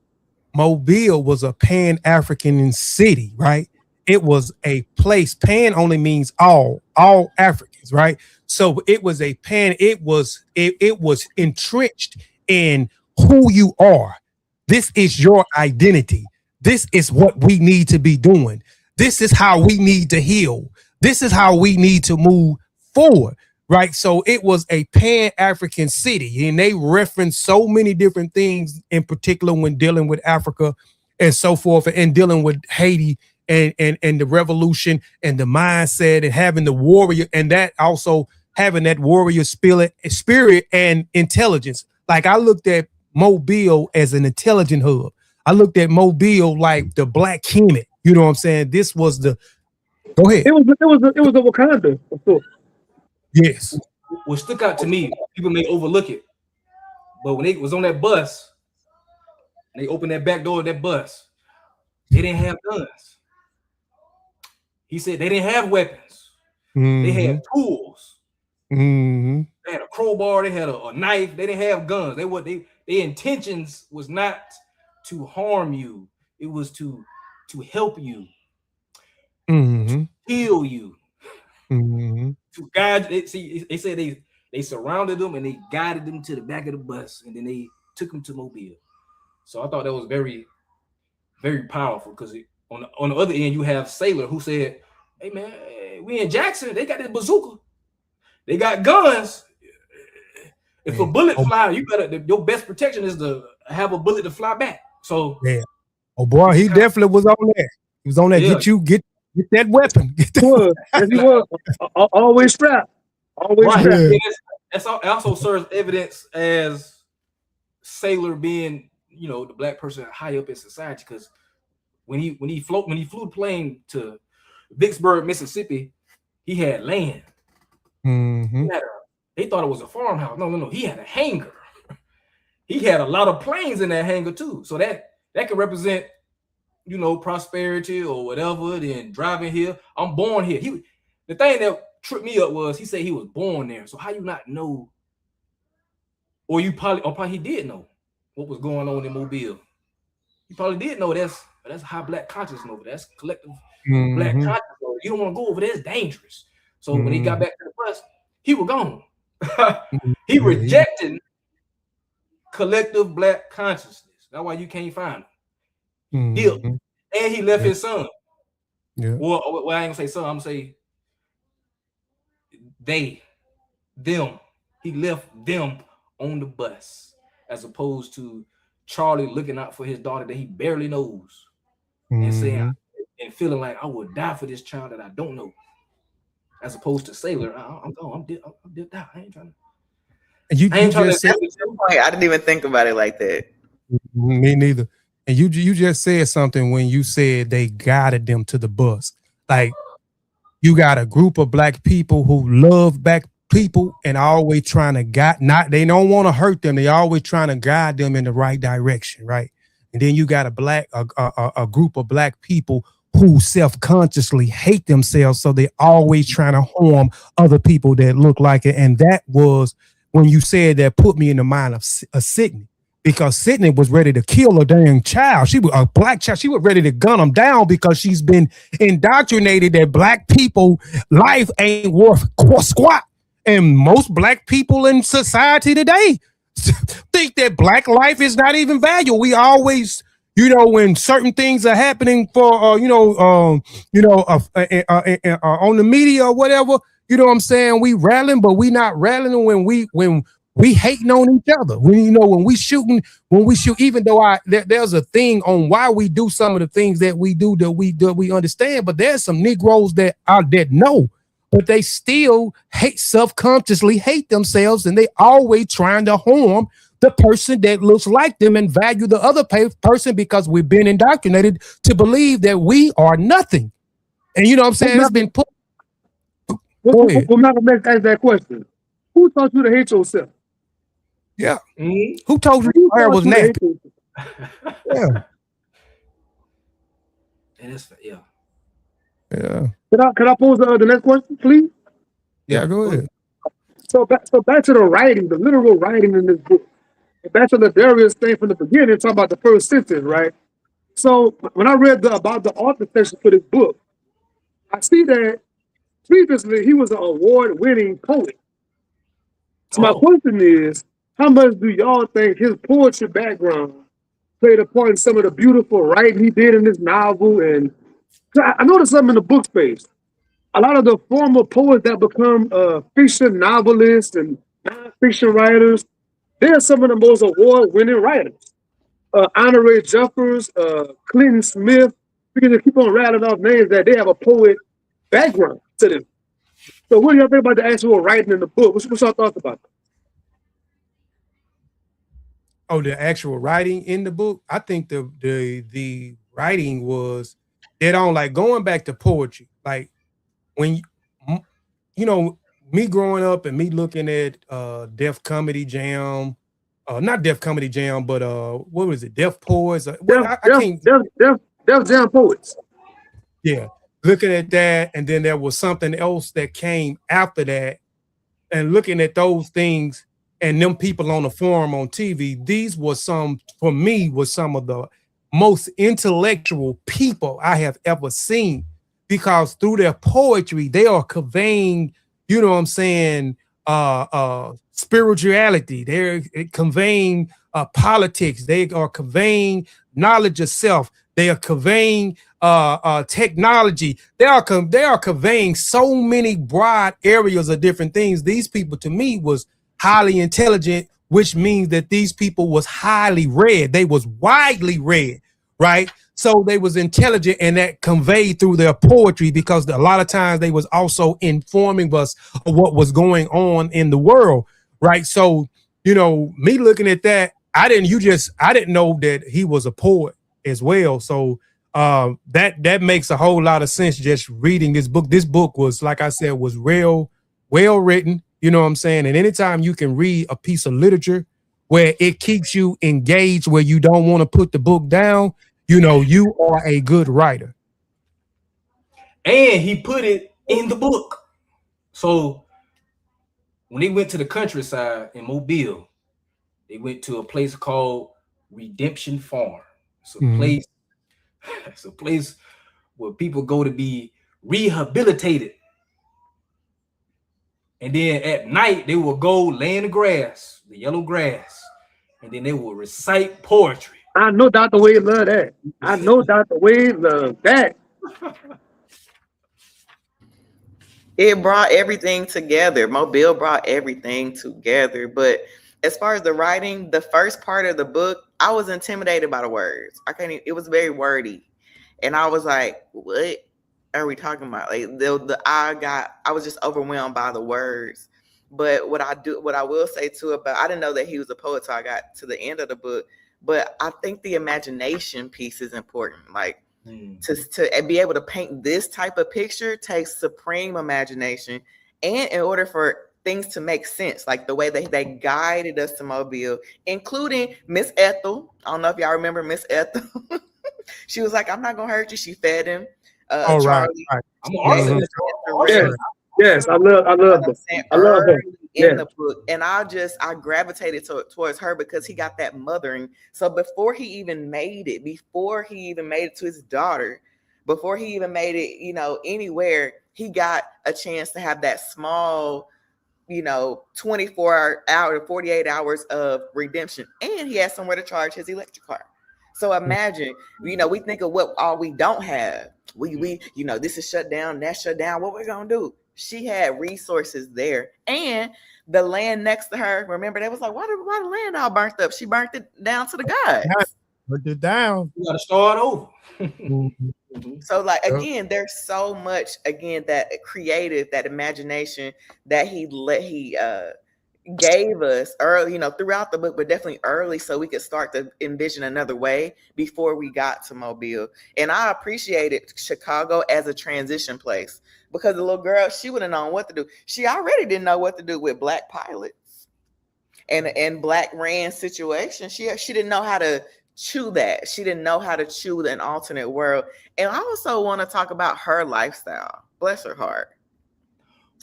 was a Pan-African city, right? It was a place. Pan only means all Africans, right? So it was a pan. It was entrenched in who you are. This is your identity. This is what we need to be doing. This is how we need to heal. This is how we need to move forward, right? So it was a Pan-African city, and they referenced so many different things, in particular when dealing with Africa and so forth, and dealing with Haiti and the revolution and the mindset and having the warrior, and that also having that warrior spirit and intelligence. Like I looked at Mobile as an intelligent hub. I looked at Mobile like the Black Kemet. You know what I'm saying? This was the. Go ahead. It was a Wakanda. Yes. What stuck out to me, people may overlook it. But when they was on that bus, they opened that back door of that bus, they didn't have guns. He said they didn't have weapons. They had tools. Mm-hmm. They had a crowbar. They had a knife. They didn't have guns. Their intentions was not to harm you. It was to help you, Mm-hmm. heal you, Mm-hmm. to guide. They said they surrounded them and they guided them to the back of the bus, and then they took them to Mobile. So I thought that was very, very powerful, because on the other end you have Sailor, who said, "Hey man, we in Jackson. They got this bazooka. They got guns. If a bullet fly, you better. Your best protection is to have a bullet to fly back." So yeah. Oh boy, he definitely was on there. He was on there. Yeah. Get that weapon. Get that. Yes, he was. Always strapped. Always right. strapped. Yeah, that also serves evidence as Sailor being, the black person high up in society, because when he flew the plane to Vicksburg, Mississippi, he had land. Mm-hmm. They thought it was a farmhouse. No. He had a hangar. He had a lot of planes in that hangar too. So that could represent, prosperity or whatever. Then driving here, I'm born here. The thing that tripped me up was he said he was born there. So how you not know? Or probably he did know what was going on in Mobile. He probably did know that's high black consciousness over there. That's collective black consciousness. You don't want to go over there. It's dangerous. So when he got back to the bus, he was gone. He rejected collective black consciousness. That's why you can't find him. Dipped. And he left his son. Yeah. Well, I ain't gonna say son. I'm gonna say them. He left them on the bus, as opposed to Charlie looking out for his daughter that he barely knows, and saying and feeling like I would die for this child that I don't know, as opposed to Sailor. I'm gone. I'm dipped out. I ain't trying to. And you just said, I didn't even think about it like that. Me neither. And you just said something when you said they guided them to the bus. Like, you got a group of black people who love black people and always trying to they don't want to hurt them. They always trying to guide them in the right direction, right? And then you got a group of black people who self-consciously hate themselves, so they always trying to harm other people that look like it. And that was when you said that, put me in the mind of Sydney. Because Sydney was ready to kill a damn child. She was a black child. She was ready to gun him down because she's been indoctrinated that black people life ain't worth squat. And most black people in society today think that black life is not even valuable. We always, when certain things are happening for, on the media or whatever, you know what I'm saying? We rallying, but we not rallying when we hating on each other. When we shoot, even though there's a thing on why we do some of the things that we do that we understand, but there's some Negroes that know, but they still self-consciously hate themselves, and they always trying to harm the person that looks like them and value the other person, because we've been indoctrinated to believe that we are nothing. And you know what I'm saying? It's been put. We're not gonna ask that question. Who taught you to hate yourself? Yeah. Who told you your hair was nappy? Yeah. Yeah. Yeah. Can I pose the next question, please? Yeah, go ahead. So back to the writing, the literal writing in this book. Back to the Darius thing from the beginning, talking about the first sentence, right? So when I read about the author section for this book, I see that previously he was an award-winning poet. So my question is, how much do y'all think his poetry background played a part in some of the beautiful writing he did in this novel? And I noticed something in the book space. A lot of the former poets that become fiction novelists and non-fiction writers, they're some of the most award-winning writers. Honore Jeffers, Clinton Smith, we can just keep on rattling off names that they have a poet background to them. So what do y'all think about the actual writing in the book? What's your thoughts about that? Oh, the actual writing in the book? I think the writing was dead on. Like, going back to poetry, like when me growing up and me looking at Def Comedy Jam, not Def Comedy Jam, but what was it? Def Poets. I can't. Def Jam Poets. Yeah, looking at that, and then there was something else that came after that, and looking at those things and them people on the forum on TV. These were some of the most intellectual people I have ever seen, because through their poetry they are conveying, you know what I'm saying, spirituality. They're conveying politics. They are conveying knowledge of self. They are conveying technology. They are conveying so many broad areas of different things. These people, to me, was highly intelligent, which means that these people was highly read. They was widely read, right? So they was intelligent, and that conveyed through their poetry, because a lot of times they was also informing us of what was going on in the world, right? So, you know, me looking at that, I didn't know that he was a poet as well. So that makes a whole lot of sense just reading this book. This book was, like I said, was real well written, you know what I'm saying? And anytime you can read a piece of literature where it keeps you engaged, where you don't want to put the book down, you know, you are a good writer. And he put it in the book. So when they went to the countryside in Mobile, they went to a place called Redemption Farm. It's a place, it's a place where people go to be rehabilitated. And then at night they will go lay in the grass, the yellow grass, and then they will recite poetry. I know Dr. Wade love that. I know Dr. Wade love that. It brought everything together. Mobile brought everything together. But as far as the writing, the first part of the book, I was intimidated by the words. It was very wordy. And I was like, what are we talking about? Like I was just overwhelmed by the words. But what I will say too about, I didn't know that he was a poet till I got to the end of the book. But I think the imagination piece is important. Like, to be able to paint this type of picture takes supreme imagination, and in order for things to make sense, like the way they guided us to Mobile, including Miss Ethel. I don't know if y'all remember Miss Ethel. She was like, I'm not gonna hurt you. She fed him. Charlie. Right. I'm an artist. Yes, I love her. I love her. In the book, and I gravitated towards her because he got that mothering. So before he even made it to his daughter, before he even made it, you know, anywhere, he got a chance to have that small, you know, 24 hours, 48 hours of redemption, and he had somewhere to charge his electric car. So imagine, you know, we think of what all we don't have. We you know, this is shut down, that's shut down. What we're gonna do? She had resources there, and the land next to her. Remember, they was like, why the land all burnt up? She burnt it down to the gods. Burnt it down. You gotta start over. So, like, again, there's so much, again, that creative, that imagination that he gave us early, you know, throughout the book, but definitely early, so we could start to envision another way before we got to Mobile. And I appreciated Chicago as a transition place, because the little girl, she would have known what to do. She already didn't know what to do with black pilots and black ran situation. She didn't know how to chew that. She didn't know how to chew an alternate world. And I also want to talk about her lifestyle. Bless her heart.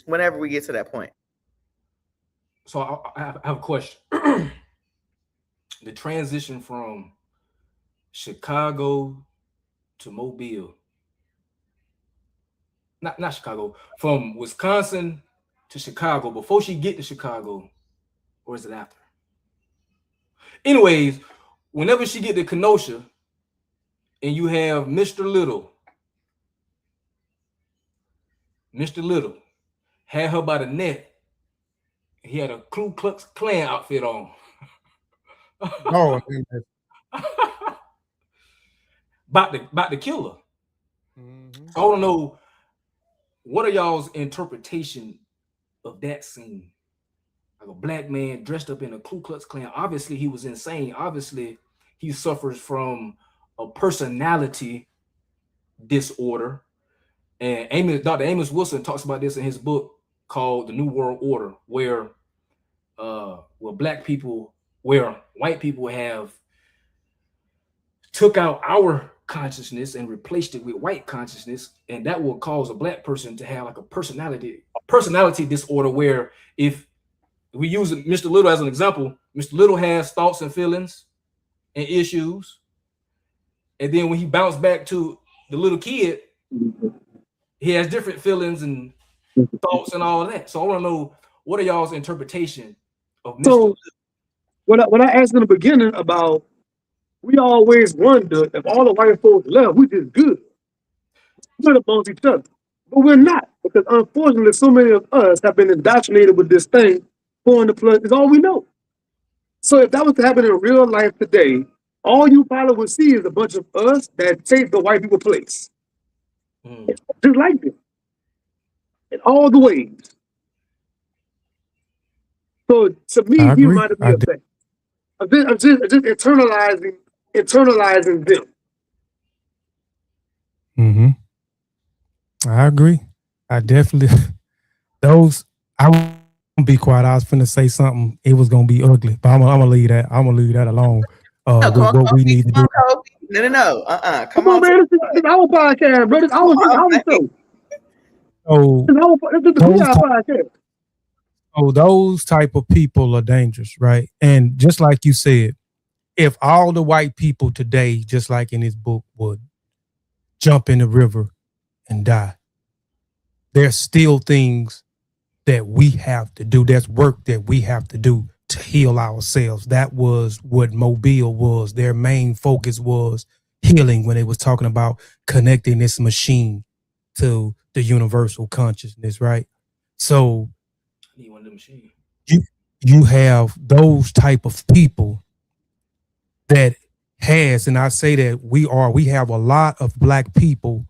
Whenever we get to that point. So I have a question. The transition from Chicago to Mobile, not Chicago, from Wisconsin to Chicago, before she get to Chicago, or is it after? Anyways, whenever she get to Kenosha, and you have Mr. Little had her by the neck. He had a Ku Klux Klan outfit on. Oh, about to kill her. So I want to know, what are y'all's interpretation of that scene? Like a black man dressed up in a Ku Klux Klan. Obviously, he was insane. Obviously, he suffers from a personality disorder. And Dr. Amos Wilson talks about this in his book called The New World Order, where black people where white people have took out our consciousness and replaced it with white consciousness, and that will cause a black person to have like a personality disorder, where if we use Mr. Little as an example, Mr. Little has thoughts and feelings and issues, and then when he bounced back to the little kid, he has different feelings and thoughts and all of that. So I want to know, what are y'all's interpretation of Mr. So when I asked in the beginning about, we always wonder if all the white folks left, we just good. We're amongst each other. But we're not, because unfortunately, so many of us have been indoctrinated with this thing. Pouring the flood is all we know. So if that was to happen in real life today, all you probably would see is a bunch of us that take the white people place. Just like this. In all the ways. So to me, he reminded me of that. I'm just internalizing them. Mm-hmm. I agree. I definitely I won't be quiet. I was finna say something. It was gonna be ugly, but I'm gonna leave that. I'm gonna leave that alone. With what we need to do. No. Come on, man. This is our podcast, bro. This is our show. So those type of people are dangerous, right? And just like you said, if all the white people today, just like in his book, would jump in the river and die, there's still things that we have to do. There's work that we have to do to heal ourselves. That was what Mobile was. Their main focus was healing, when they was talking about connecting this machine to the universal consciousness, right? So you have those type of people that has, and I say that we have a lot of black people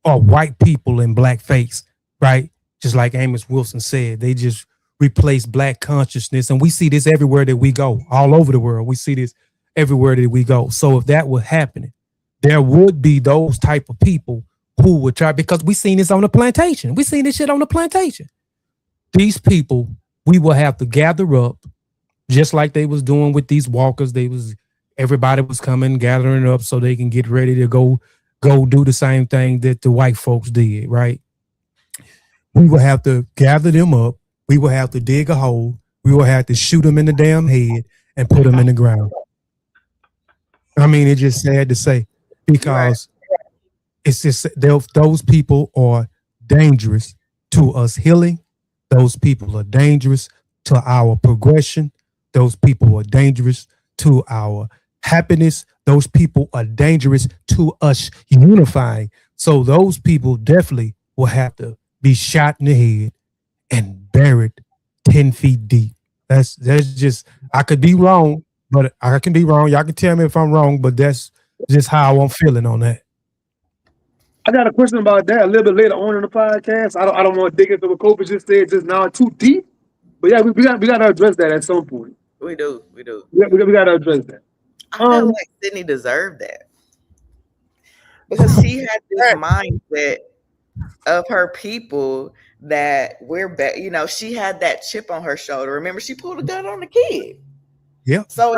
or white people in blackface, right? Just like Amos Wilson said, they just replace black consciousness. And we see this everywhere that we go, all over the world. We see this everywhere that we go. So if that were happening, there would be those type of people who would try, because we seen this on the plantation. We seen this shit on the plantation. These people, we will have to gather up, just like they was doing with these walkers. Everybody was coming, gathering up so they can get ready to go do the same thing that the white folks did, right? We will have to gather them up. We will have to dig a hole. We will have to shoot them in the damn head and put them in the ground. I mean, it's just sad to say, because it's just those people are dangerous to us healing. Those people are dangerous to our progression. Those people are dangerous to our happiness. Those people are dangerous to us unifying. So those people definitely will have to be shot in the head and buried 10 feet deep. That's just, I could be wrong, but I can be wrong. Y'all can tell me if I'm wrong, but that's just how I'm feeling on that. I got a question about that a little bit later on in the podcast. I don't want to dig into what Kobe just said just now too deep, but yeah, we got to address that at some point. We do. We got to address that. I feel like Sydney deserved that, because she had this mindset of her people that she had that chip on her shoulder. Remember, she pulled a gun on the kid. Yeah. So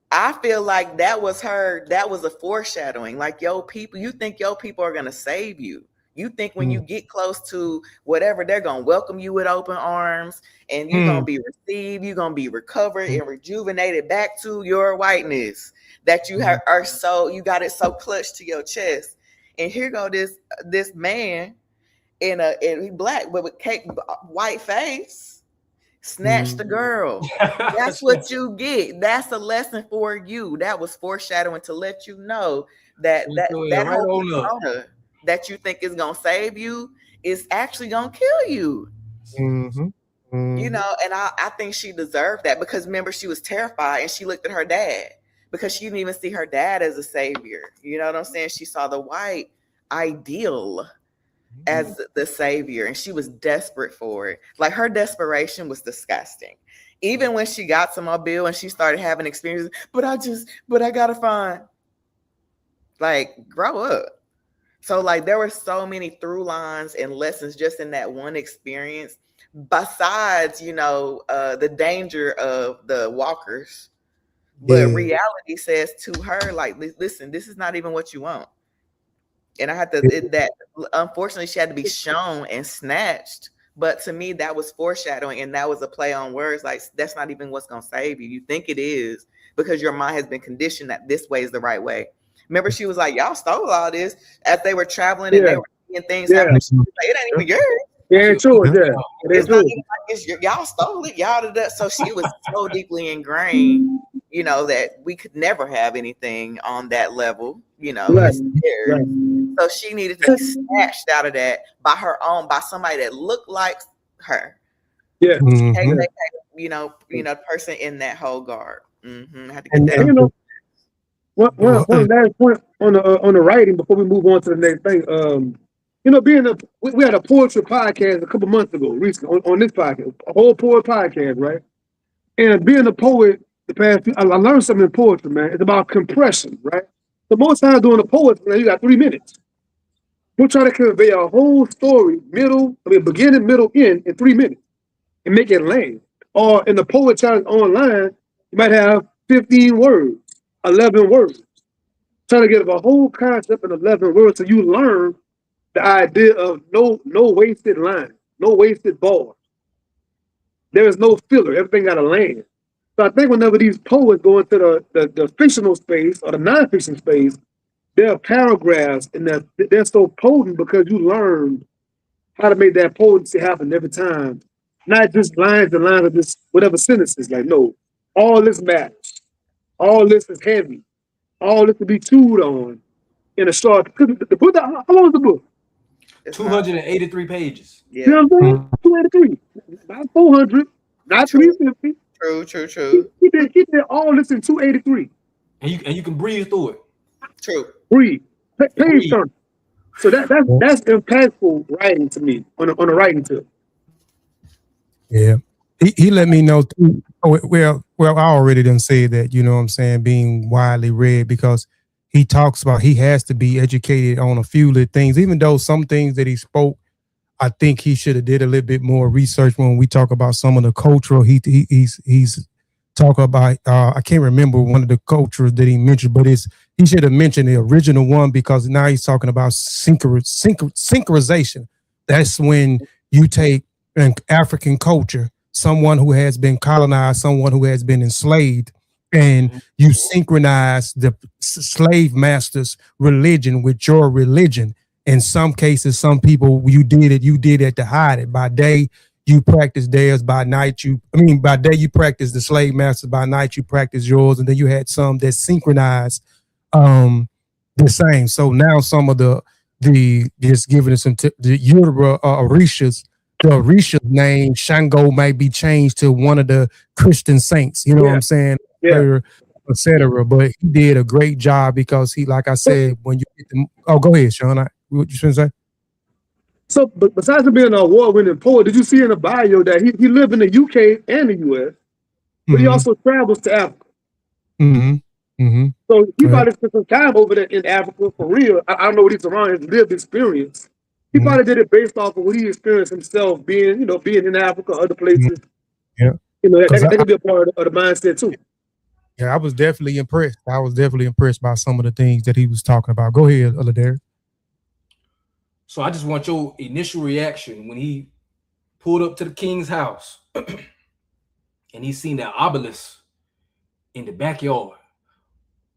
I feel like that was a foreshadowing. Like, you think your people are gonna save you. You think when you get close to whatever, they're gonna welcome you with open arms, and you're gonna be received, you're gonna be recovered and rejuvenated back to your whiteness that you you got it so clutched to your chest. And here go this man in he black but with white face, snatch the girl. That's what you get. That's a lesson for you. That was foreshadowing to let you know that whole that you think is gonna save you is actually gonna kill you. And I think she deserved that, because remember, she was terrified and she looked at her dad, because she didn't even see her dad as a savior. You know what I'm saying? She saw the white ideal as the savior, and she was desperate for it. Like, her desperation was disgusting. Even when she got to Mobile and she started having experiences, but I gotta find, like, grow up. So, like, there were so many through lines and lessons just in that one experience besides, the danger of the walkers. But reality says to her, like, listen, this is not even what you want. And I had to, that unfortunately she had to be shown and snatched. But to me, that was foreshadowing, and that was a play on words. Like, that's not even what's going to save you. You think it is because your mind has been conditioned that this way is the right way. Remember, she was like, y'all stole all this as they were traveling and they were seeing things happening. She was like, it ain't even yours. Yeah, true. Yeah, it's not even like it's y'all stole it. Y'all did that. So she was so deeply ingrained, that we could never have anything on that level. Right. So she needed to be snatched out of that by somebody that looked like her. Yeah. Person in that whole guard. Had to get that. One last point on the writing before we move on to the next thing. We had a poetry podcast a couple months ago, recently on this podcast, a whole poet podcast, right? And being a poet, I learned something in poetry, man. It's about compression, right? So most times doing a poetry, you got 3 minutes. We're trying to convey a whole story, beginning, middle, end in 3 minutes and make it land. Or in the poet challenge online, you might have 15 words, 11 words. Trying to get a whole concept in 11 words so you learn the idea of no wasted line, no wasted bars. There is no filler. Everything got to land. So I think whenever these poets go into the fictional space or the nonfiction space, there are paragraphs and they're so potent because you learn how to make that potency happen every time. Not just lines and lines of just whatever sentences. Like, no, all this matters. All this is heavy. All this to be chewed on in a short. How long is the book? 283 pages. Yeah. You know what I'm saying? 283. Not 400. Not 350. True. He did all this in 283. And you can breathe through it. True. Breathe. Page turn. So that's impactful writing to me on a writing tip. Yeah. He let me know too. Well, I already done said that, you know what I'm saying, being widely read, because he talks about he has to be educated on a few little things, even though some things that he spoke, I think he should have did a little bit more research when we talk about some of the cultural. He's talking about, I can't remember one of the cultures that he mentioned, but he should have mentioned the original one, because now he's talking about synchronization. That's when you take an African culture, someone who has been colonized, someone who has been enslaved, and you synchronize the slave master's religion with your religion. In some cases, some people, you did it to hide it. By day, you practice theirs. By day you practice the slave master. By night, you practice yours. And then you had some that synchronized the same. So now some of the just giving us the Yoruba Orishas, the Orisha name Shango might be changed to one of the Christian saints. You know what I'm saying? Yeah. Etc. But he did a great job, because he, like I said, when you get them. Oh, go ahead, Sean. What you trying to say? So, but besides him being an award-winning poet, did you see in the bio that he lived in the UK and the US, but he also travels to Africa? So he probably spent some time over there in Africa for real. I don't know what he's around his lived experience. He probably did it based off of what he experienced himself being in Africa, other places. Yeah. That could be a part of the mindset too. Yeah, I was definitely impressed. I was definitely impressed by some of the things that he was talking about. Go ahead, Ladarius. So I just want your initial reaction when he pulled up to the king's house and he seen that obelisk in the backyard.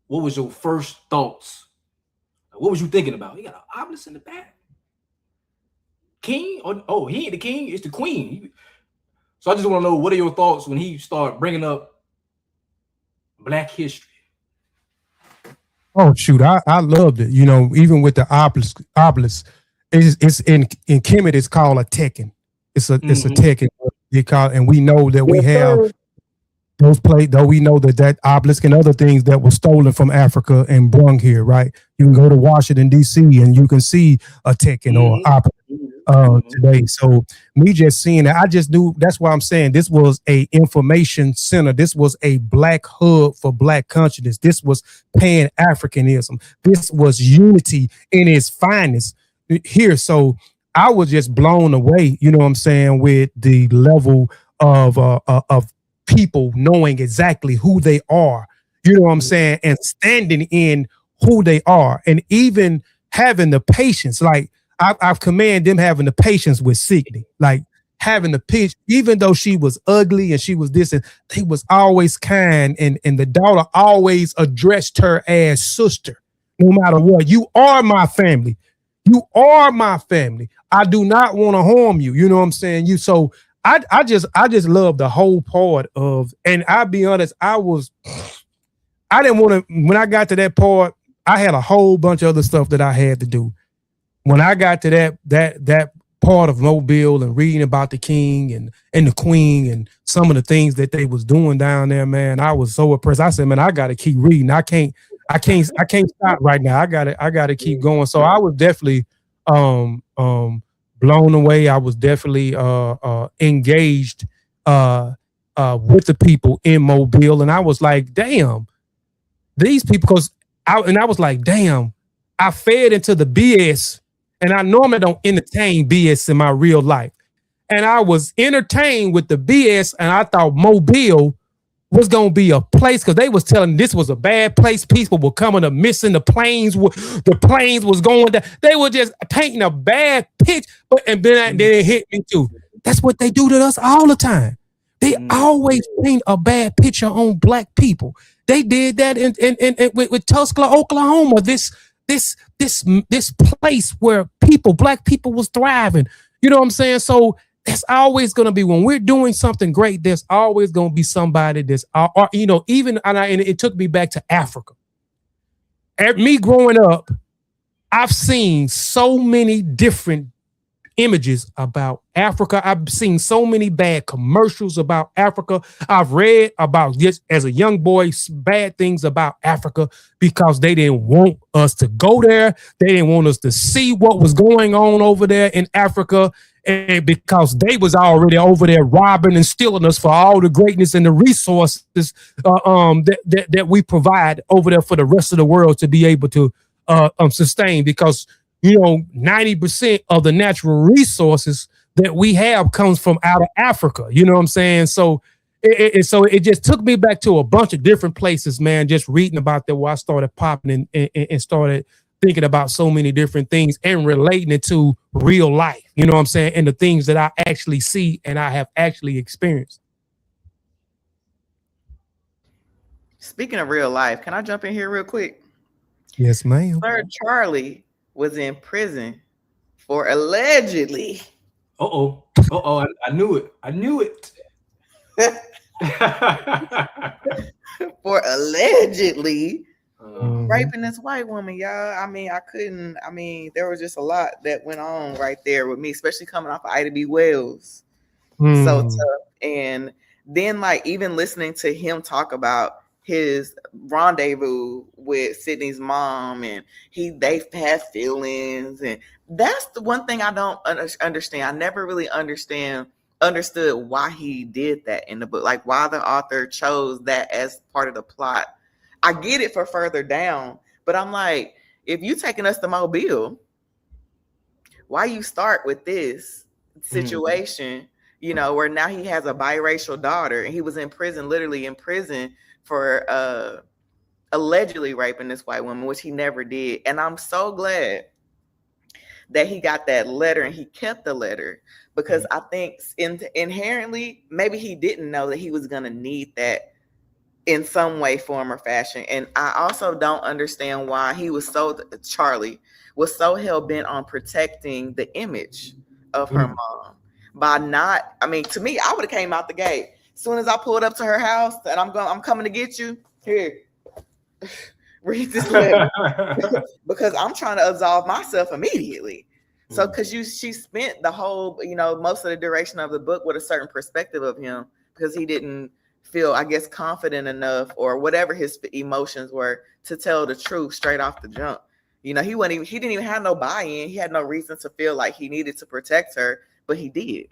What was your first thoughts? What was you thinking about? He got an obelisk in the back. King? Oh, he ain't the king, it's the queen. So I just want to know, what are your thoughts when he started bringing up Black history? Oh shoot, I loved it. Even with the obelisk, it's in Kemet, it's called a tekken. It's a tekken. And we know that we have those plates, though we know that obelisk and other things that were stolen from Africa and brung here, right? You can go to Washington, D.C. and you can see a tekken or obelisk today. So me just seeing that, I just knew. That's why I'm saying this was a information center. This was a Black hub for Black consciousness. This was Pan-Africanism. This was unity in its finest here. So I was just blown away, you know what I'm saying, with the level of people knowing exactly who they are, you know what I'm saying, and standing in who they are, and even having the patience. Like I've commanded them having the patience with Sydney, like having the pitch, even though she was ugly and she was this, and he was always kind, and the daughter always addressed her as sister, no matter what. You are my family. You are my family. I do not want to harm you. You know what I'm saying? I just love the whole part of, and I'll be honest, I didn't want to, when I got to that part, I had a whole bunch of other stuff that I had to do. When I got to that part of Mobile and reading about the king and the queen and some of the things that they was doing down there, man, I was so impressed. I said, man, I got to keep reading. I can't stop right now. I gotta keep going. So I was definitely blown away. I was definitely engaged with the people in Mobile, and I was like, damn, these people, because I was like, damn, I fed into the BS, and I normally don't entertain BS in my real life. And I was entertained with the BS, and I thought Mobile was gonna be a place, because they was telling this was a bad place. People were coming up missing. The planes was going down. They were just painting a bad picture. And then it hit me too. That's what they do to us all the time. They always paint a bad picture on black people. They did that in with Tulsa, Oklahoma. This place where black people was thriving. You know what I'm saying? So there's always going to be, when we're doing something great, there's always going to be somebody that's, even, and it took me back to Africa. Me growing up, I've seen so many different images about Africa. I've seen so many bad commercials about Africa. I've read about, just as a young boy, bad things about Africa, because they didn't want us to go there. They didn't want us to see what was going on over there in Africa. And because they was already over there robbing and stealing us for all the greatness and the resources that we provide over there for the rest of the world to be able to sustain. Because 90% of the natural resources that we have comes from out of Africa. You know what I'm saying? So it just took me back to a bunch of different places, man. Just reading about that, where I started popping and started thinking about so many different things and relating it to real life, you know what I'm saying? And the things that I actually see and I have actually experienced. Speaking of real life, can I jump in here real quick? Yes, ma'am. Sir Charlie was in prison for allegedly. I knew it. For allegedly raping this white woman, y'all. There was just a lot that went on right there with me, especially coming off of Ida B. Wells. So tough. And then, like, even listening to him talk about his rendezvous with Sydney's mom, and they had feelings, and that's the one thing I don't understand. I never really understood why he did that in the book, like why the author chose that as part of the plot. I get it for further down, but I'm like, if you taking us to Mobile, why you start with this situation, where now he has a biracial daughter, and he was literally in prison for allegedly raping this white woman, which he never did. And I'm so glad that he got that letter and he kept the letter, because I think inherently, maybe he didn't know that he was going to need that in some way, form, or fashion. And I also don't understand why Charlie was so hell-bent on protecting the image of her mom by not, to me, I would have came out the gate. As soon as I pulled up to her house and I'm coming to get you, here, read this letter. Because I'm trying to absolve myself immediately. So, because she spent the whole, most of the duration of the book with a certain perspective of him, because he didn't feel, I guess, confident enough, or whatever his emotions were, to tell the truth straight off the jump. He didn't even have no buy-in. He had no reason to feel like he needed to protect her, but he did.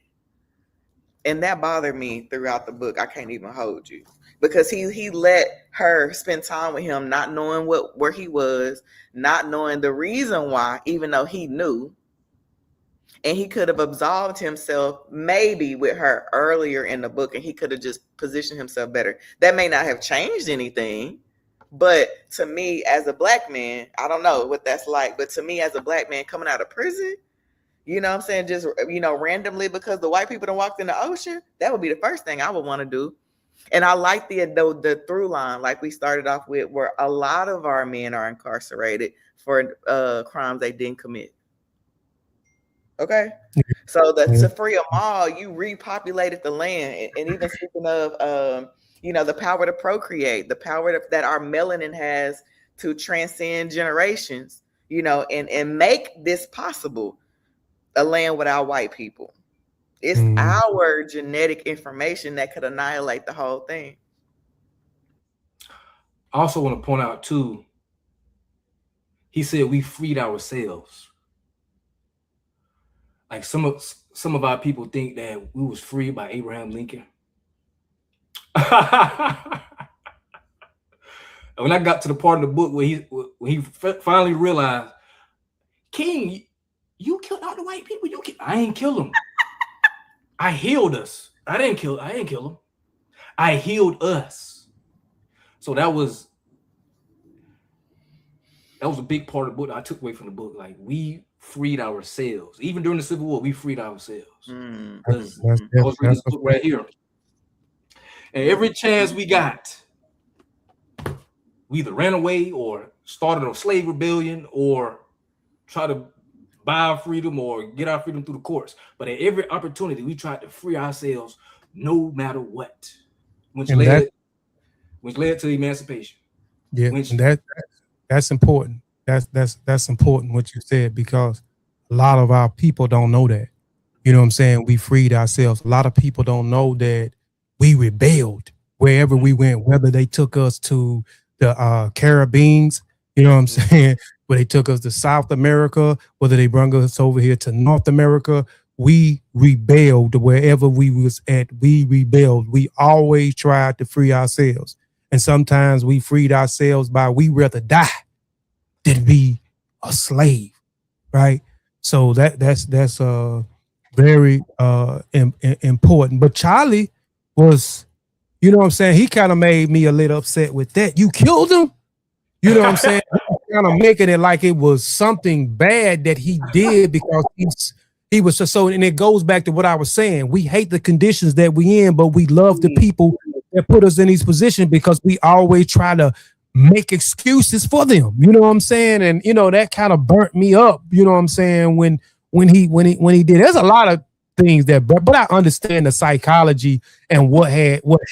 And that bothered me throughout the book. I can't even hold you, because he let her spend time with him, not knowing where he was, not knowing the reason why, even though he knew. And he could have absolved himself maybe with her earlier in the book, and he could have just positioned himself better. That may not have changed anything. But to me, as a black man, I don't know what that's like. But to me, as a black man coming out of prison, you know what I'm saying, just, you know, randomly because the white people done walked in the ocean, that would be the first thing I would want to do. And I like the through line, like we started off with, where a lot of our men are incarcerated for crimes they didn't commit. Okay, so to free them all, you repopulated the land, and even speaking of, you know, the power to procreate, the power that our melanin has to transcend generations, you know, and make this possible, a land without white people. It's our genetic information that could annihilate the whole thing. I also want to point out too, he said we freed ourselves. Like some of our people think that we was freed by Abraham Lincoln. When I got to the part of the book where he finally realized, King, you killed all the white people. I ain't kill them. I healed us. I didn't kill them. I healed us. So that was a big part of the book that I took away from the book. Like, we freed ourselves. Even during the Civil War, we freed ourselves. I was reading this book right here. And every chance we got, we either ran away or started a slave rebellion or try to buy our freedom or get our freedom through the courts. But at every opportunity, we tried to free ourselves no matter what, which led to emancipation. Yeah, and that's important. That's important what you said, because a lot of our people don't know that. You know what I'm saying? We freed ourselves. A lot of people don't know that we rebelled wherever we went, whether they took us to the Caribbean, you know what I'm saying? Whether they took us to South America, whether they brought us over here to North America, we rebelled wherever we was at. We rebelled. We always tried to free ourselves. And sometimes we freed ourselves by we rather die than be a slave, right? So that's very important. But Charlie was, you know what I'm saying, he kind of made me a little upset with that. You killed him? You know what I'm saying? Kind of making it like it was something bad that he did because he was so, and it goes back to what I was saying. We hate the conditions that we in, but we love the people that put us in these positions because we always try to make excuses for them. You know what I'm saying? And you know, that kind of burnt me up, you know what I'm saying, when he did. There's a lot of things that, but I understand the psychology and what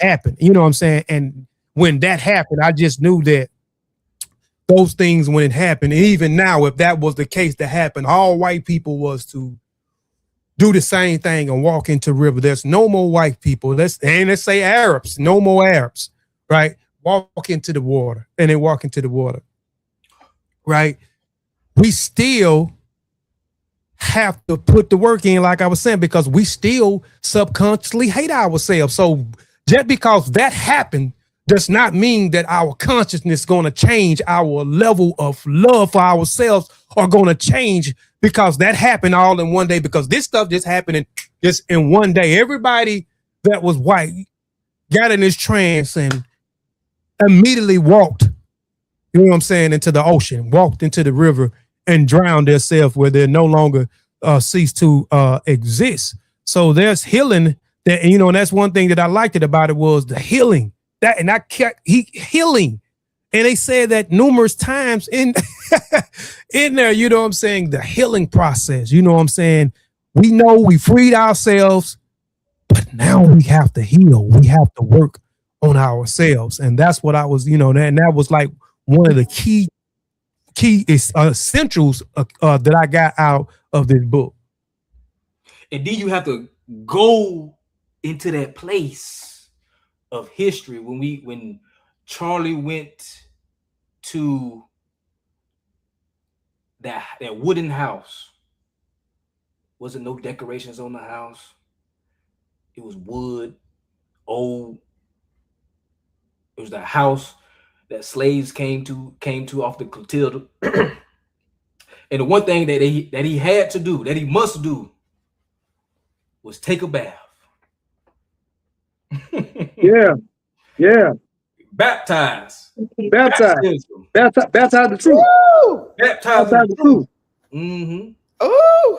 happened. You know what I'm saying? And when that happened, I just knew that those things, when it happened, and even now, if that was the case that happened, all white people was to do the same thing and walk into river. There's no more white people. Let's say Arabs, no more Arabs, right? Walk into the water, and they walk into the water, right? We still have to put the work in, like I was saying, because we still subconsciously hate ourselves. So just because that happened does not mean that our consciousness is going to change, our level of love for ourselves are going to change because that happened all in one day, because this stuff just happened in one day. Everybody that was white got in this trance and immediately walked, you know what I'm saying, into the ocean, walked into the river and drowned themselves where they no longer cease to exist. So there's healing that, you know, and that's one thing that I liked about it was the healing. That, and I kept healing, and they said that numerous times in there, you know what I'm saying, the healing process, you know what I'm saying. We know we freed ourselves, but now we have to heal. We have to work on ourselves, and that's what I was, you know, and that was like one of the key essentials that I got out of this book. And then you have to go into that place of history when Charlie went to that wooden house. Wasn't no decorations on the house. It was wood, old. It was the house that slaves came to off the Clotilda. And the one thing that he had to do, that he must do, was take a bath. Yeah. Baptize. Baptize the truth. Woo! Baptize the truth. Mm-hmm. Ooh.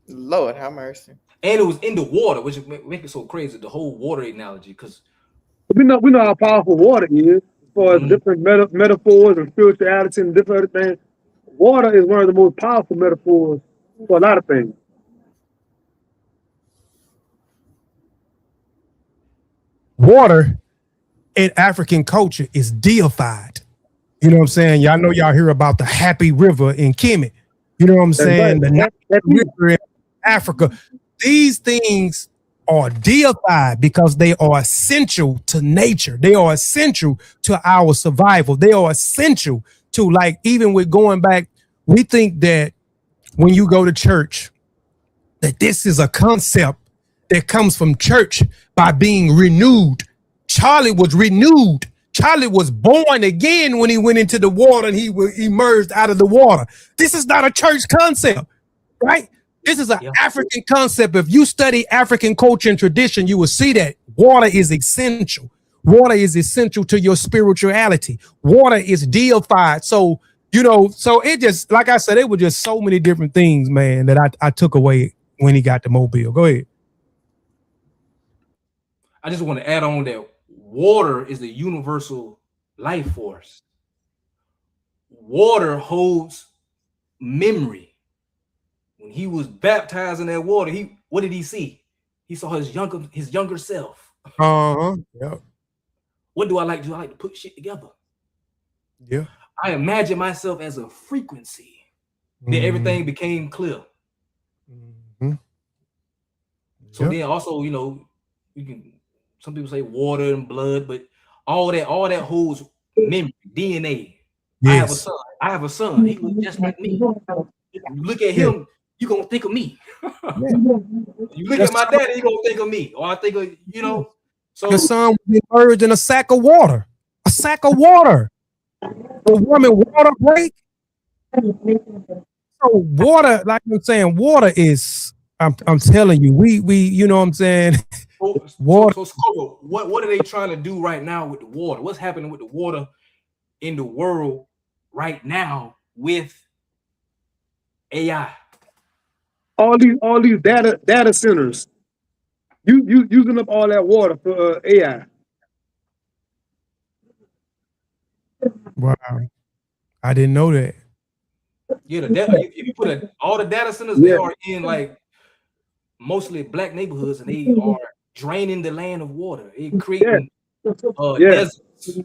Lord have mercy. And it was in the water, which make it so crazy, the whole water analogy, because we know how powerful water is as far as different metaphors and spirituality and different other things. Water is one of the most powerful metaphors for a lot of things. Water in African culture is deified. You know what I'm saying? Y'all know y'all hear about the Happy River in Kemet. You know what I'm saying? Right. The river in Africa. These things are deified because they are essential to nature. They are essential to our survival. They are essential to, like, even with going back, we think that when you go to church, that this is a concept that comes from church by being renewed. Charlie was renewed. Charlie was born again when he went into the water and he emerged out of the water. This is not a church concept, right? This is an African concept. If you study African culture and tradition, you will see that water is essential. Water is essential to your spirituality. Water is deified. So, you know, so it just, like I said, it was just so many different things, man, that I took away when he got the Mobile. Go ahead. I just want to add on that water is the universal life force. Water holds memory. When he was baptized in that water, what did he see? He saw his younger self. Yeah. What do I like to do? I like to put shit together. Yeah. I imagine myself as a frequency. Then everything became clear. So then also, you know, some people say water and blood, but all that holds memory, DNA. Yes. I have a son. He looks just like me. You look at him, you're gonna think of me. You look at my daddy, you're gonna think of me. Or I think of, you know. So the son was emerged in a sack of water. A sack of water. The woman water break. So water, like I'm saying, water is, I'm telling you, we you know what I'm saying? Water. So what are they trying to do right now with the water? What's happening with the water in the world right now with AI? All these data centers, you using up all that water for AI. Wow, I didn't know that. Yeah, if you put all the data centers, they are in like mostly black neighborhoods, and they are draining the land of water. They creating deserts,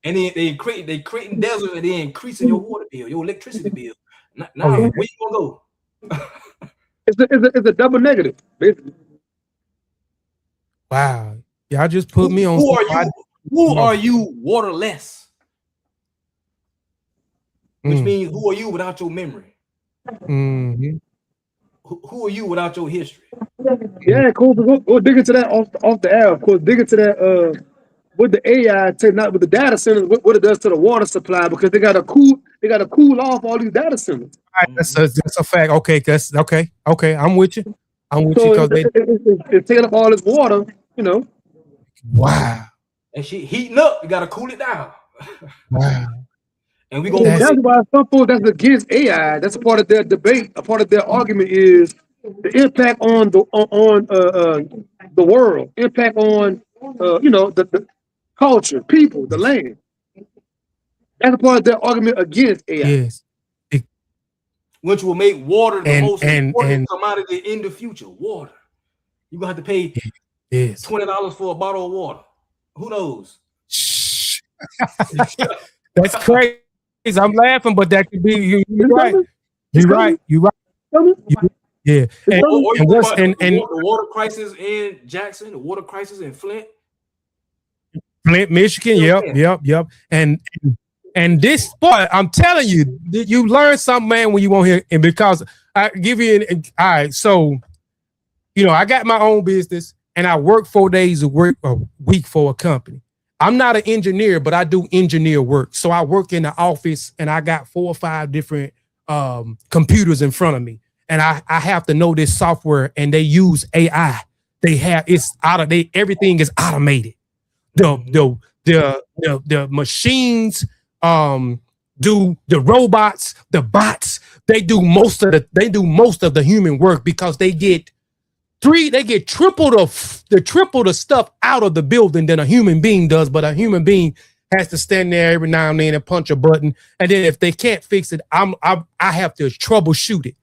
and then they creating deserts, and then increasing your water bill, your electricity bill. Now where you gonna go? It's a double negative, basically. Wow, y'all just put me on. Who are you waterless? Which means, who are you without your memory? Who are you without your history? Yeah, cool. Go dig into that off the air. Of course, dig into that with the AI, not with the data centers, what it does to the water supply, because they got to cool off all these data centers. Right, that's a fact. Okay, that's okay. I'm with you. So it's taking up all this water, you know. Wow. And shit heating up. You gotta cool it down. Wow. And we gonna. That's why some folks that's against AI. That's a part of their debate. A part of their argument is the impact on the world, impact on you know, the culture, people, the land. That's a part of their argument against AI. Yes. Which will make water the most important commodity in the future. Water. You're gonna have to pay $20 for a bottle of water. Who knows? That's crazy. I'm laughing, but that could be you're right. You're right. Yeah. The water crisis in Jackson, the water crisis in Flint, Michigan. Yep. And this sport, I'm telling you, you learn something, man, when you won't hear. And because I give you all right, so you know, I got my own business and I work 4 days a week for a company. I'm not an engineer, but I do engineer work. So I work in the office and I got 4 or 5 different computers in front of me. And I have to know this software, and they use AI. Everything is automated. The machines, do the robots, the bots, they do most of the human work, because they get triple the stuff out of the building than a human being does. But a human being has to stand there every now and then and punch a button. And then if they can't fix it, I have to troubleshoot it.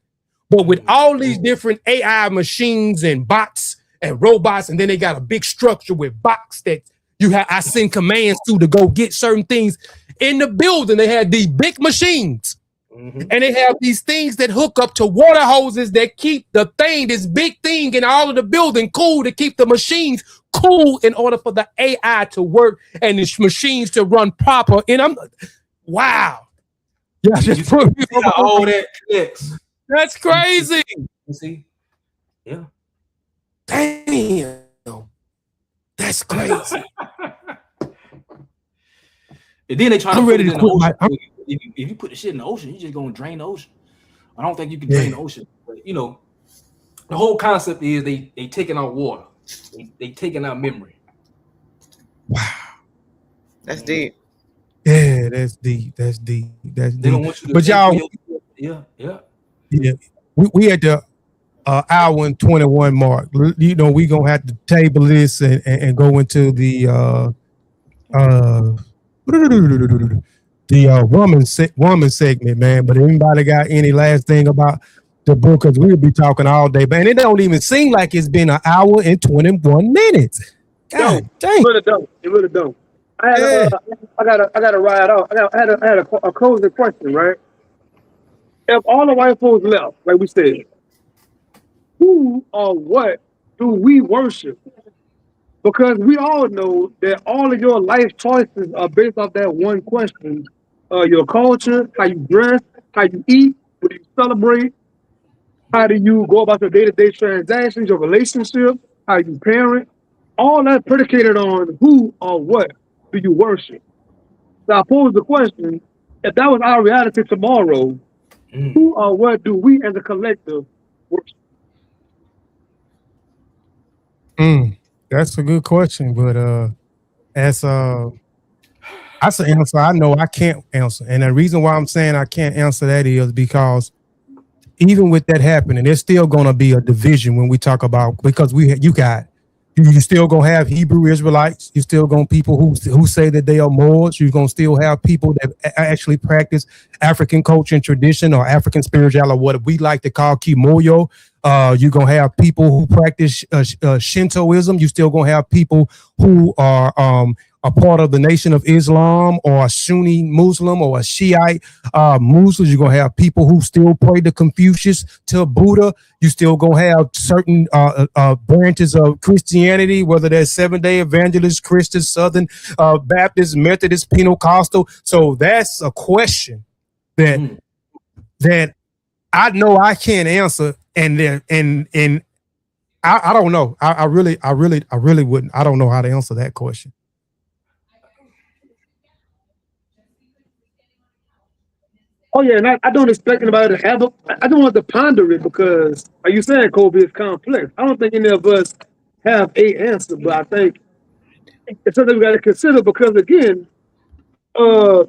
But with all these different AI machines and bots and robots, and then they got a big structure with box that I send commands to go get certain things in the building. They had these big machines. And they have these things that hook up to water hoses that keep this big thing in all of the building cool, to keep the machines cool in order for the AI to work and the machines to run proper. And I'm wow. Yeah, just put me all that clicks. That's crazy. You see? Yeah. Damn. That's crazy. And then they try to I'm ready to quit. If you put the shit in the ocean, you're just gonna drain the ocean. I don't think you can drain the ocean. But you know, the whole concept is they taking out water. They taking out memory. Wow. That's deep. Yeah, that's deep. That's deep. That's deep. They don't want you to, but y'all, yeah. We at the hour and 21 mark. You know, we gonna have to table this and go into the woman segment, man. But anybody got any last thing about the book? Because we'll be talking all day, man. It don't even seem like it's been an hour and 21 minutes. God dang. It really don't. I gotta ride out. I had a closing question, right? If all the white folks left, like we said, who or what do we worship? Because we all know that all of your life choices are based off that one question. Your culture, how you dress, how you eat, what do you celebrate, how do you go about your day-to-day transactions, your relationship, how you parent, all that predicated on who or what do you worship. So I pose the question, if that was our reality tomorrow, who or what do we as a collective worship? That's a good question, but that's an answer I know I can't answer. And the reason why I'm saying I can't answer that is because even with that happening, there's still gonna be a division when we talk about, because you still gonna have Hebrew Israelites, you still gonna people who say that they are Moors, you're gonna still have people that actually practice African culture and tradition, or African spirituality, or what we like to call Kimoyo. You're gonna have people who practice Shintoism. You still gonna have people who are a part of the Nation of Islam, or a Sunni Muslim, or a Shiite Muslims. You're gonna have people who still pray to Confucius, to Buddha. You still gonna have certain branches of Christianity, whether they're Seventh-day Adventist, Christian, Southern Baptist, Methodist, Pentecostal. So that's a question that I know I can't answer, and I don't know. I really wouldn't. I don't know how to answer that question. Oh yeah, and I don't expect anybody to have I don't want to ponder it, because, like you saying, Kobe, is complex. I don't think any of us have a answer, but I think it's something we got to consider, because again, the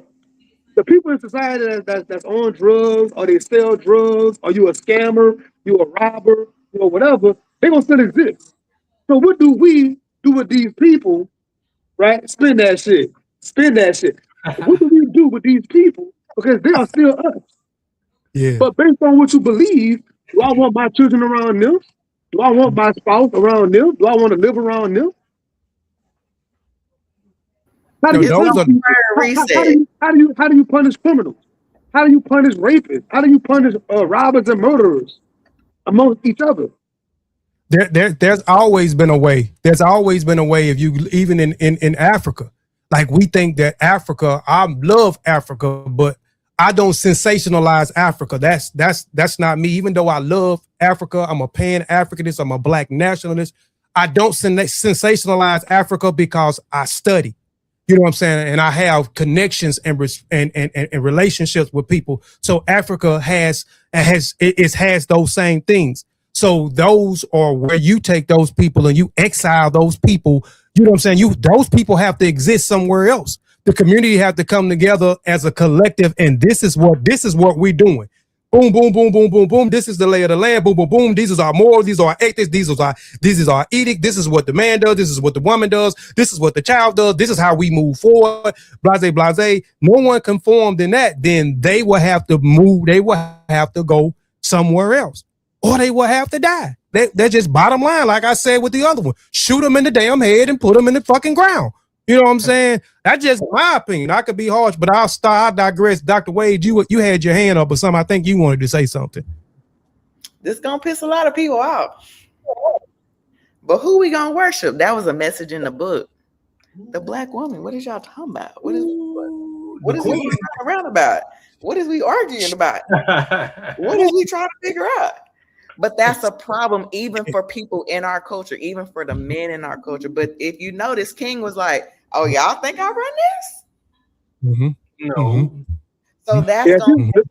people in society that's on drugs, or they sell drugs, or you a scammer, you a robber, you know, whatever, they're gonna still exist. So what do we do with these people, right? Spend that shit. What do we do with these people? Because they are still us. Yeah. But based on what you believe, do I want my children around them? Do I want my spouse around them? Do I want to live around them? How do you punish criminals? How do you punish rapists? How do you punish robbers and murderers amongst each other? There's always been a way. There's always been a way. If you even in Africa, like, we think that Africa, I love Africa, but I don't sensationalize Africa. That's not me. Even though I love Africa, I'm a Pan-Africanist, I'm a Black nationalist. I don't sensationalize Africa because I study. You know what I'm saying? And I have connections and relationships with people. So Africa has those same things. So those are where you take those people and you exile those people. You know what I'm saying? Those people have to exist somewhere else. The community have to come together as a collective, and this is what we're doing. Boom, boom, boom, boom, boom, boom. This is the lay of the land. Boom, boom, boom. These is our morals. These are our ethics. This is our edict. This is what the man does. This is what the woman does. This is what the child does. This is how we move forward. Blase, blase. No one conformed in that. Then they will have to move. They will have to go somewhere else, or they will have to die. That's just bottom line. Like I said with the other one, shoot them in the damn head and put them in the fucking ground. You know what I'm saying? That's just my opinion. I could be harsh, but I digress. Dr. Wade, you had your hand up or something. I think you wanted to say something. This gonna piss a lot of people off. But who we gonna worship? That was a message in the book. The black woman. What is y'all talking about? What is we going around about? What is we arguing about? What is we trying to figure out? But that's a problem even for people in our culture, even for the men in our culture. But if you notice, King was like, "Oh, y'all think I run this?" Mm-hmm. No. Mm-hmm. So that's going to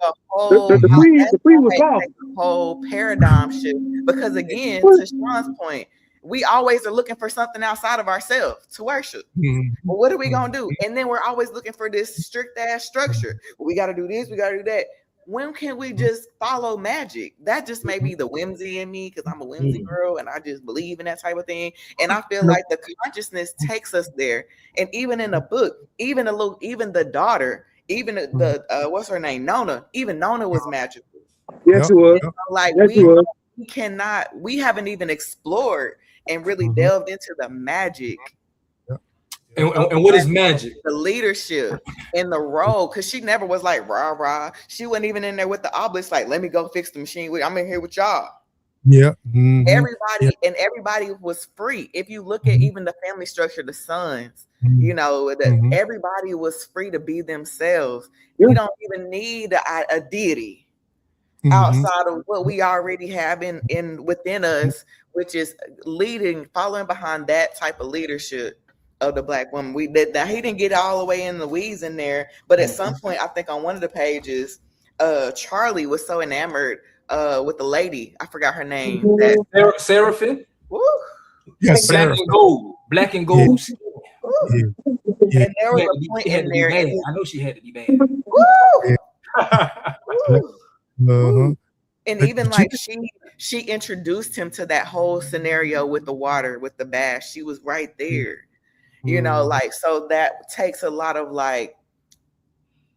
be a whole paradigm shift. Because again, to Sean's point, we always are looking for something outside of ourselves to worship. Mm-hmm. Well, what are we going to do? And then we're always looking for this strict ass structure. Well, we got to do this, we got to do that. When can we just follow magic? That just may be the whimsy in me because I'm a whimsy girl and I just believe in that type of thing. And I feel like the consciousness takes us there. And even in the book, even the daughter, even the what's her name, Nona. Even Nona was magical. Yes, it was. Like we haven't even explored and really delved into the magic. And what is magic? The leadership and the role, because she never was like rah rah. She wasn't even in there with the obelisk, like, let me go fix the machine. I'm in here with y'all. Yeah. Mm-hmm. Everybody was free. If you look at even the family structure, the sons, you know, everybody was free to be themselves. We don't even need a deity outside of what we already have in within us, which is following behind that type of leadership of the black woman. Now he didn't get all the way in the weeds in there, but at some point, I think on one of the pages, Charlie was so enamored with the lady, I forgot her name. Seraphim. Woo. Yes, black and gold. Yeah. Yeah. And there was a point in there. I know she had to be bad. Woo. Uh-huh. And even like she introduced him to that whole scenario with the water, with the bath. She was right there. You know, like, so that takes a lot of like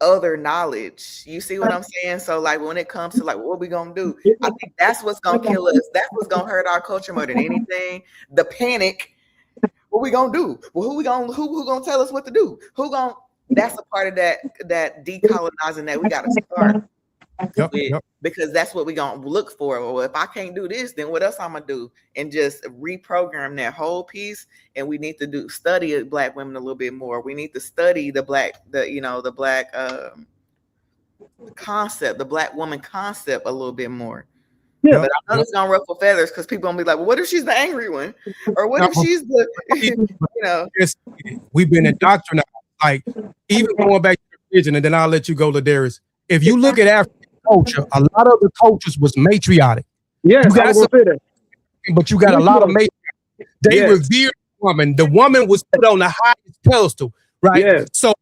other knowledge. You see what I'm saying? So like when it comes to like what we gonna do, I think that's what's gonna kill us. That's what's gonna hurt our culture more than anything. The panic. What we gonna do? Well, who gonna tell us what to do? That's a part of that decolonizing that we gotta start with, because that's what we gonna look for. Well, if I can't do this, then what else I'm gonna do? And just reprogram that whole piece. And we need to study black women a little bit more. We need to study the black concept, the black woman concept a little bit more. Yeah, but I know it's gonna ruffle feathers because people gonna be like, well, what if she's the angry one? Or what if she's the we've been indoctrinated. Like, even going back to the religion, and then I'll let you go, Ladarius. If you look at African culture, a lot of the cultures was matriarchic. Yes, but you got a lot of matriarch. They revered the woman. The woman was put on the highest pedestal, right? Yes. So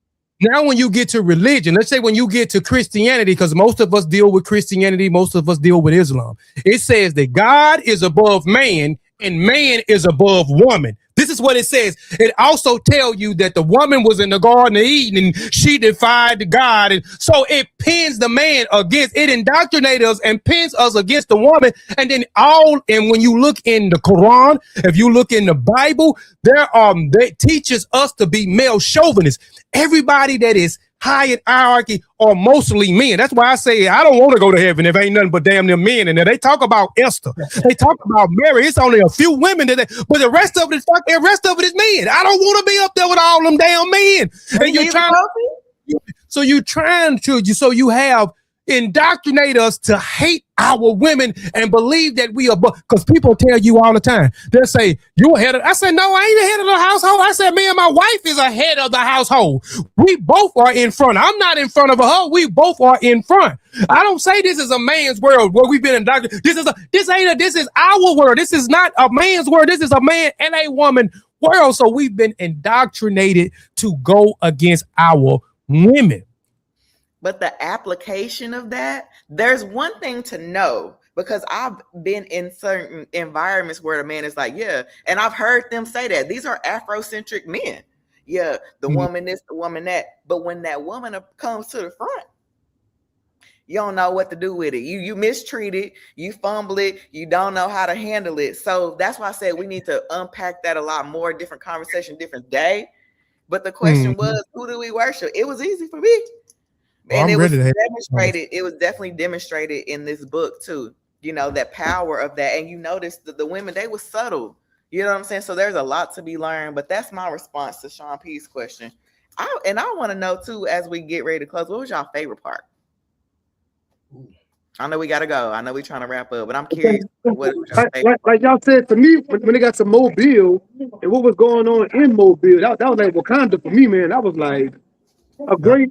now when you get to religion, let's say when you get to Christianity, because most of us deal with Christianity, most of us deal with Islam, it says that God is above man and man is above woman. This is what it says. It also tells you that the woman was in the Garden of Eden and she defied God. And so it pins the man against, it indoctrinates us and pins us against the woman. And then and when you look in the Quran, if you look in the Bible, that teaches us to be male chauvinists. Everybody that is high in hierarchy are mostly men. That's why I say I don't want to go to heaven if ain't nothing but damn them men. And they talk about Esther, they talk about Mary. It's only a few women but the rest of it is men. I don't want to be up there with all them damn men. And you're trying. So you have indoctrinate us to hate our women and believe that we are, because people tell you all the time, they'll say, you ahead of, I said, no, I ain't the head of the household. I said, me and my wife is ahead of the household. We both are in front. I'm not in front of her. We both are in front. I don't say this is a man's world where we've been indoctrinated. This is our world. This is not a man's world. This is a man and a woman world. So we've been indoctrinated to go against our women. But the application of that, there's one thing to know, because I've been in certain environments where the man is like, yeah, and I've heard them say that these are Afrocentric men. Yeah, the woman this, the woman that. But when that woman comes to the front, you don't know what to do with it. You mistreat it, you fumble it, you don't know how to handle it. So that's why I said we need to unpack that a lot more, different conversation, different day. But the question was, who do we worship? It was easy for me. And it was demonstrated. It was definitely demonstrated in this book too. You know, that power of that. And you notice that the women, they were subtle. You know what I'm saying? So there's a lot to be learned. But that's my response to Sean P's question. I want to know too, as we get ready to close, what was y'all favorite part? I know we gotta go. I know we're trying to wrap up, but I'm curious. Like y'all said to me, when they got to Mobile and what was going on in Mobile, that was like Wakanda for me, man. That was like a great.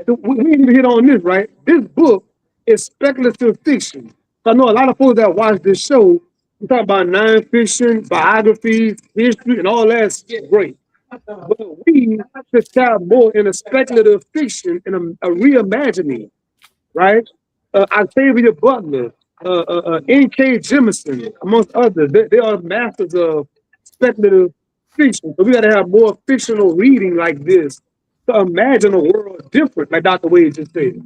We didn't even hit on this, right? This book is speculative fiction. So I know a lot of folks that watch this show, we talk about nonfiction, biographies, history, and all that's great. But we should tap more in a speculative fiction and a reimagining, right? Octavia Butler, N.K. Jemisin, amongst others, they are masters of speculative fiction. So we got to have more fictional reading like this to imagine a world different, like Dr. Wade just said.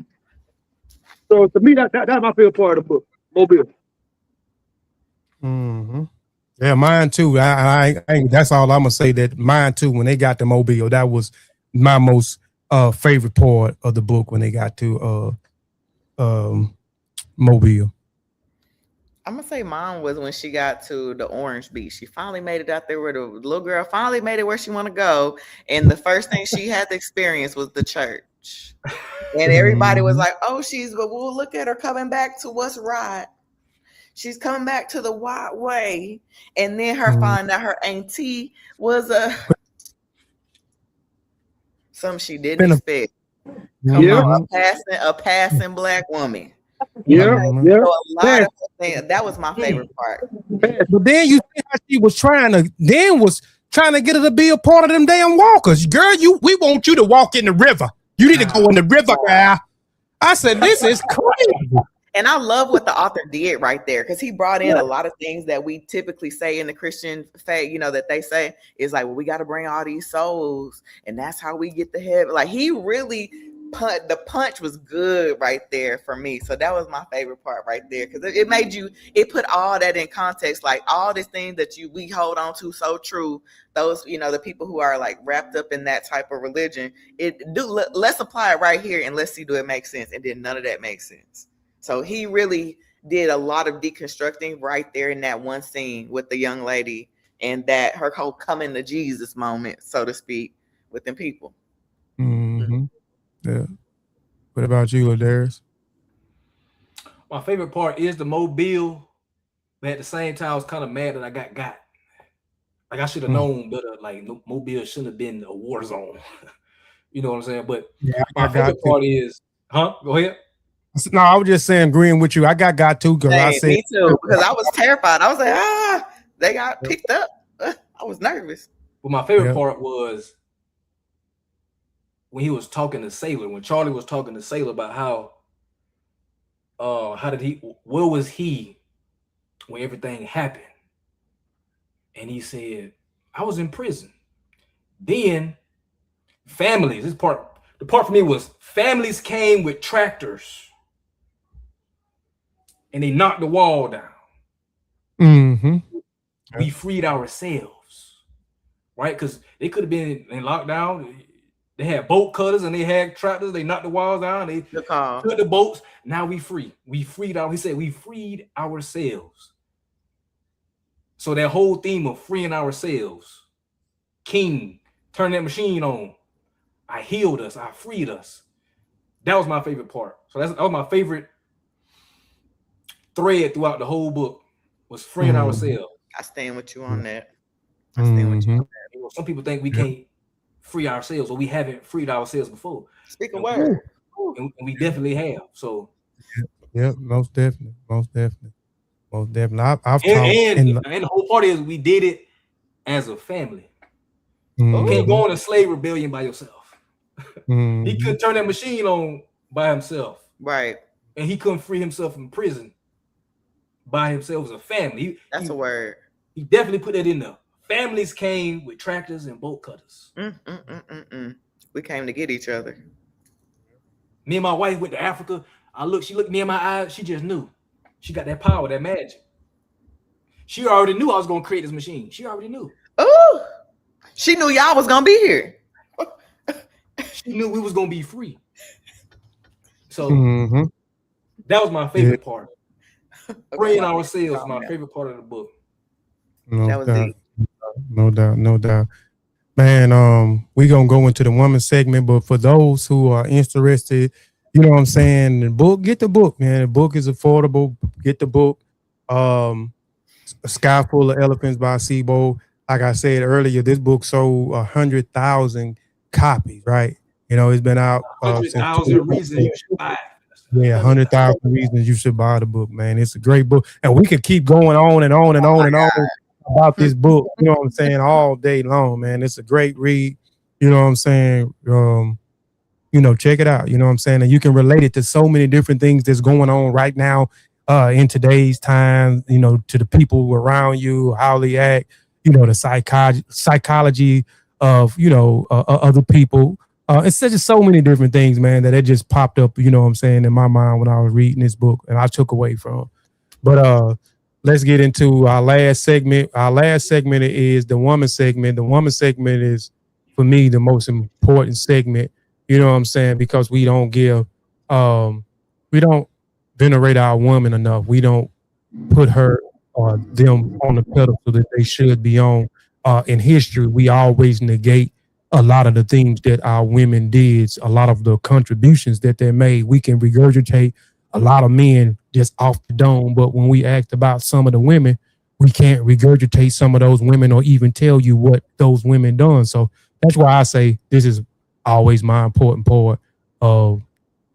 So to me, that's my favorite part of the book, Mobile. Yeah, mine too. I that's all I'm gonna say. That mine too. When they got to Mobile, that was my most favorite part of the book. When they got to Mobile. I'm gonna say mine was when she got to the Orange Beach. She finally made it out there where the little girl finally made it where she want to go. And the first thing she had to experience was the church. And everybody was like, oh, well, look at her coming back to what's right. She's coming back to the white way. And then her find out her auntie was something she didn't expect. A passing black woman. Yeah. So a lot of things, that was my favorite part. But then you see how she was trying to get her to be a part of them damn walkers. Girl, we want you to walk in the river. You need to go in the river, girl. I said, this is crazy. And I love what the author did right there, because he brought in a lot of things that we typically say in the Christian faith, that they say is like, well, we got to bring all these souls, and that's how we get to heaven. Like, he really the punch was good right there for me. So that was my favorite part right there, because it put all that in context, like all these things that we hold on to so true. Those, the people who are like wrapped up in that type of religion, let's apply it right here and let's see, do it make sense? And then none of that makes sense. So he really did a lot of deconstructing right there in that one scene with the young lady, and that her whole coming to Jesus moment, so to speak, with them people. Yeah. What about you, Ladarius? My favorite part is the Mobile, but at the same time, I was kind of mad that I got. Like, I should have known better. Like, Mobile shouldn't have been a war zone. You know what I'm saying? But my favorite part is, go ahead. No, I was just saying, agreeing with you. I got too, because I said, me too, because I was terrified. I was like, they got picked up. I was nervous. But my favorite part was when he was talking to Sailor, when Charlie was talking to Sailor about where was he when everything happened? And he said, I was in prison. Then families, the part for me was families came with tractors and they knocked the wall down. We freed ourselves, right? Because they could have been in lockdown. They had boat cutters and they had tractors. They knocked the walls down. They cut the boats. Now we free. He said we freed ourselves. So that whole theme of freeing ourselves, King, turn that machine on. I healed us. I freed us. That was my favorite part. So that was my favorite thread throughout the whole book, was freeing ourselves. I stand with you on that. I stand with you on that. You know, some people think we can't free ourselves, or we haven't freed ourselves before. Speak a word. And we definitely have. So yeah, most definitely. I've talked and the whole part is we did it as a family. You can't go on a slave rebellion by yourself. He couldn't turn that machine on by himself. Right. And he couldn't free himself from prison by himself as a family. That's a word. He definitely put that in there. Families came with tractors and bolt cutters. We came to get each other. Me and my wife went to Africa. She looked me in my eyes. She just knew. She got that power, that magic. She already knew I was going to create this machine. She already knew. Oh, she knew y'all was going to be here. She knew we was going to be free. So that was my favorite part. Freeing ourselves, my favorite part of the book. That was deep. No doubt. Man, we gonna go into the woman segment, but for those who are interested, you know what I'm saying, the book, get the book, man. The book is affordable. Get the book. Skyfull of Elephants by Sebo. Like I said earlier, this book sold 100,000 copies, right? You know, it's been out. 100,000 reasons you should buy it. Yeah, 100,000 reasons you should buy the book, man. It's a great book, and we could keep going on and on and on and on about this book. You know what I'm saying, all day long, man. It's a great read. You know what I'm saying. You know, check it out. You know what I'm saying, and you can relate it to so many different things that's going on right now in today's time. You know, to the people around you, how they act. You know, the psychology of other people. It's just so many different things, man, that it just popped up, you know what I'm saying, in my mind when I was reading this book, and I took away from. But let's get into our last segment. Our last segment is the woman segment. The woman segment is, for me, the most important segment, you know what I'm saying, because we don't venerate our woman enough. We don't put her or them on the pedestal that they should be on. In history, we always negate a lot of the things that our women did, a lot of the contributions that they made. We can regurgitate a lot of men just off the dome, but when we asked about some of the women, we can't regurgitate some of those women or even tell you what those women done. So that's why I say this is always my important part of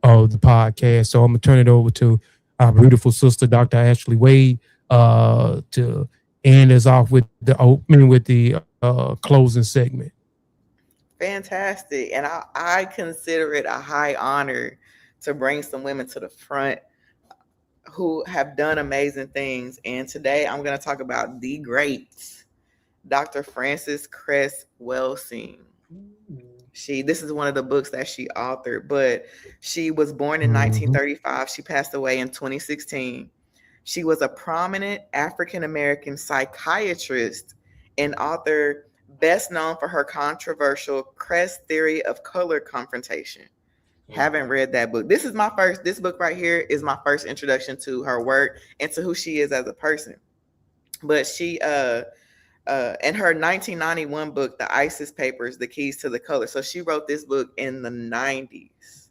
the podcast. So I'm gonna turn it over to our beautiful sister, Dr. Ashley Wade, to end us off with the closing segment. Fantastic. And I consider it a high honor to bring some women to the front who have done amazing things. And today I'm going to talk about the great Dr. Frances Cress Welsing. This is one of the books that she authored, but she was born in 1935. She passed away in 2016. She was a prominent African-American psychiatrist and author, best known for her controversial Cress theory of color confrontation. Haven't read that book. This book right here is my first introduction to her work and to who she is as a person. But she, in her 1991 book, The ISIS Papers, The Keys to the Color. So she wrote this book in the 90s.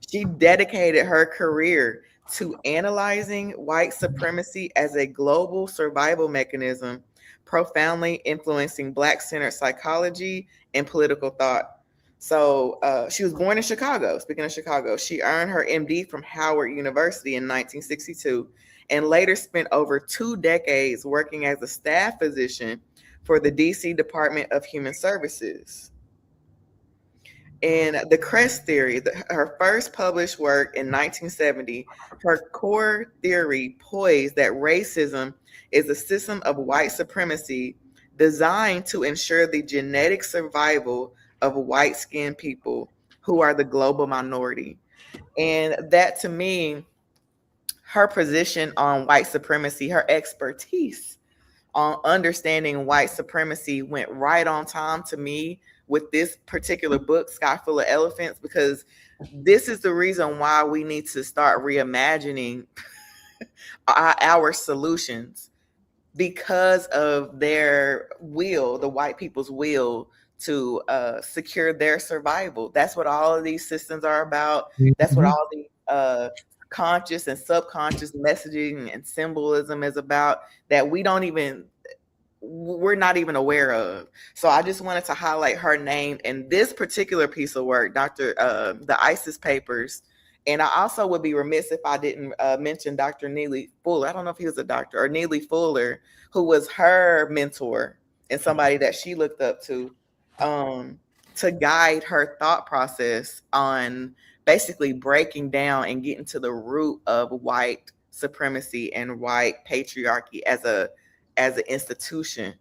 She dedicated her career to analyzing white supremacy as a global survival mechanism, profoundly influencing Black-centered psychology and political thought. So she was born in Chicago. Speaking of Chicago, she earned her MD from Howard University in 1962 and later spent over 2 decades working as a staff physician for the DC Department of Human Services. In the Cress theory, her first published work in 1970, her core theory posed that racism is a system of white supremacy designed to ensure the genetic survival of white-skinned people who are the global minority. And that, to me, her position on white supremacy, her expertise on understanding white supremacy went right on time to me with this particular book, Skyfull of Elephants, because this is the reason why we need to start reimagining our solutions, because of their will, the white people's will to secure their survival. That's what all of these systems are about. That's what all the conscious and subconscious messaging and symbolism is about, that we're not even aware of. So I just wanted to highlight her name in this particular piece of work, the ISIS papers. And I also would be remiss if I didn't mention Dr. Neely Fuller. I don't know if he was a doctor, or Neely Fuller, who was her mentor and somebody that she looked up to guide her thought process on basically breaking down and getting to the root of white supremacy and white patriarchy as an institution.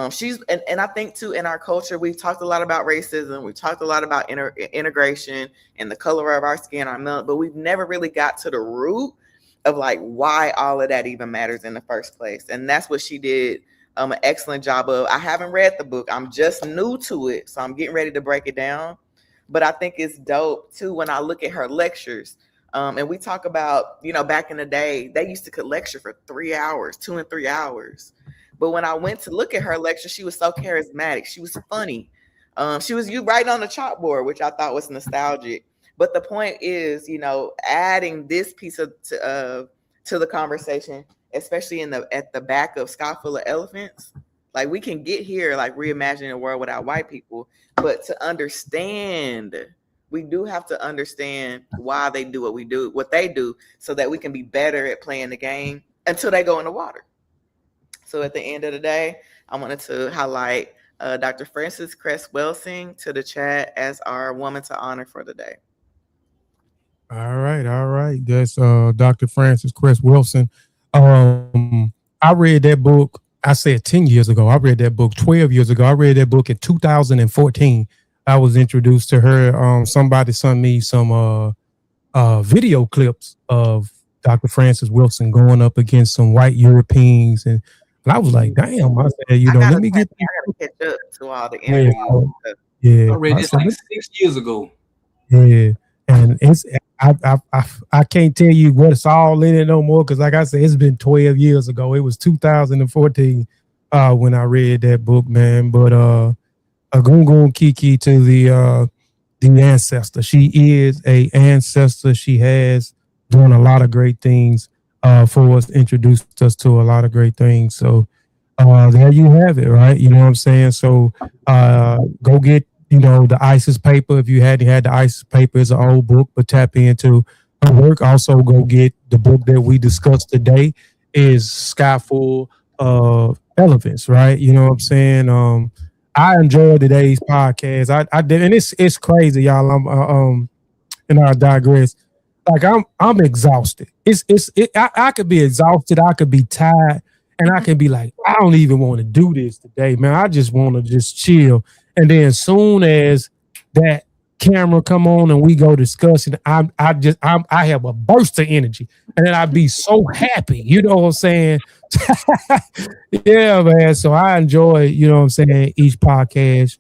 She's and I think too, in our culture, we've talked a lot about racism, we've talked a lot about integration and the color of our skin, our milk, but we've never really got to the root of like why all of that even matters in the first place. And that's what she did an excellent job of. I haven't read the book, I'm just new to it, so I'm getting ready to break it down. But I think it's dope too when I look at her lectures. And we talk about, back in the day, they used to could lecture for 3 hours, 2 and 3 hours. But when I went to look at her lecture, she was so charismatic. She was funny. She was writing on the chalkboard, which I thought was nostalgic. But the point is, adding this piece to the conversation, especially at the back of Skyfull of Elephants, like we can get here, like reimagining a world without white people. But to understand, we do have to understand why they do what they do, so that we can be better at playing the game until they go in the water. So at the end of the day, I wanted to highlight Dr. Frances Cress Welsing to the chat as our woman to honor for the day. All right. That's Dr. Frances Cress Welsing. I read that book, I said 10 years ago. I read that book 12 years ago. I read that book in 2014. I was introduced to her. Somebody sent me some video clips of Dr. Frances Welsing going up against some white Europeans, and I was like, damn, I said, let me get. I gotta catch up to all the interviews. Yeah, I read this like 6 years ago. Yeah, and it's I can't tell you what's all in it no more, because like I said, it's been 12 years ago. It was 2014 when I read that book, man. But a Gungun Kiki to the ancestor. She is a ancestor. She has done a lot of great things for us, introduced us to a lot of great things. So there you have it, right? You know what I'm saying? So go get, the ISIS paper. If you hadn't had the ISIS paper, it's an old book, but tap into her work. Also go get the book that we discussed today, is Skyfull of Elephants, right? You know what I'm saying? I enjoyed today's podcast. I did, and it's crazy, y'all. And I digress. Like I'm exhausted. I could be exhausted. I could be tired, and I could be like, I don't even want to do this today, man. I just want to just chill. And then as soon as that camera come on and we go discussing, I have a burst of energy, and then I'd be so happy. You know what I'm saying? Yeah, man. So I enjoy, each podcast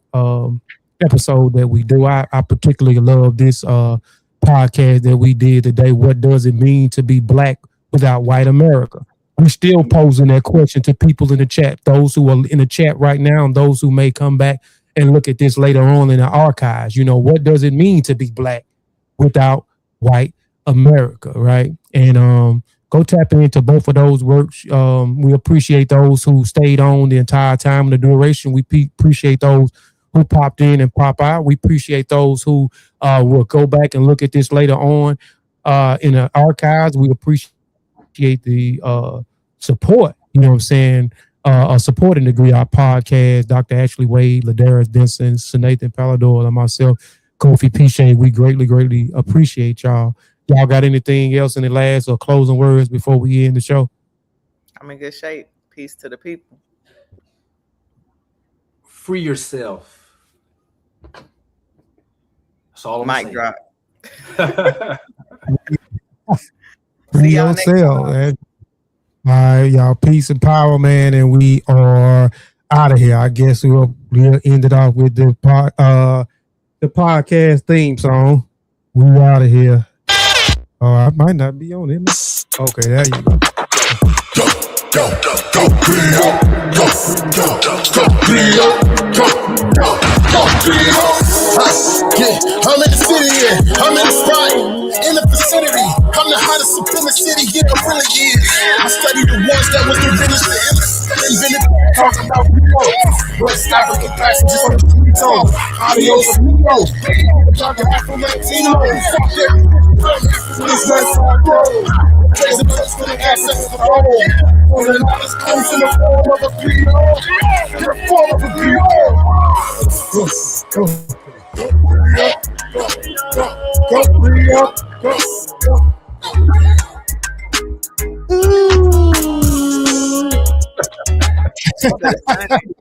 episode that we do. I particularly love this podcast that we did today. What does it mean to be Black without white America? We're still posing that question to people in the chat, those who are in the chat right now and those who may come back and look at this later on in the archives. What does it mean to be Black without white America, right? And go tap into both of those works. We appreciate those who stayed on the entire time of the duration. We appreciate those who popped in and pop out. We appreciate those who will go back and look at this later on in the archives. We appreciate the support, supporting degree our podcast, Dr. Ashley Wade, Ladarius Benson, Nathan Palador, and myself, Kofi Piche. We greatly appreciate y'all. Y'all got anything else in the last or closing words before we end the show? I'm in good shape. Peace to the people. Free yourself. That's all I'm saying. Mic drop. Free yourself, man. All right, y'all. Peace and power, man. And we are out of here. I guess we'll end it off with the podcast theme song. We out of here. Oh, I might not be on it. Okay, there you go. Yeah, I'm in the city, yeah. I'm in the spot, in the vicinity. I'm the hottest up in the city, yeah, I really is. I study the ones that was the realest, the illest. Invented, talking about people. West African passengers on the Tito. Adios, amigo. Talking Afro-Latino. Fuck it. This West Side Road. Raise a place for the assets of the whole. For the knowledge comes in the form of a PO. In the form of a PO.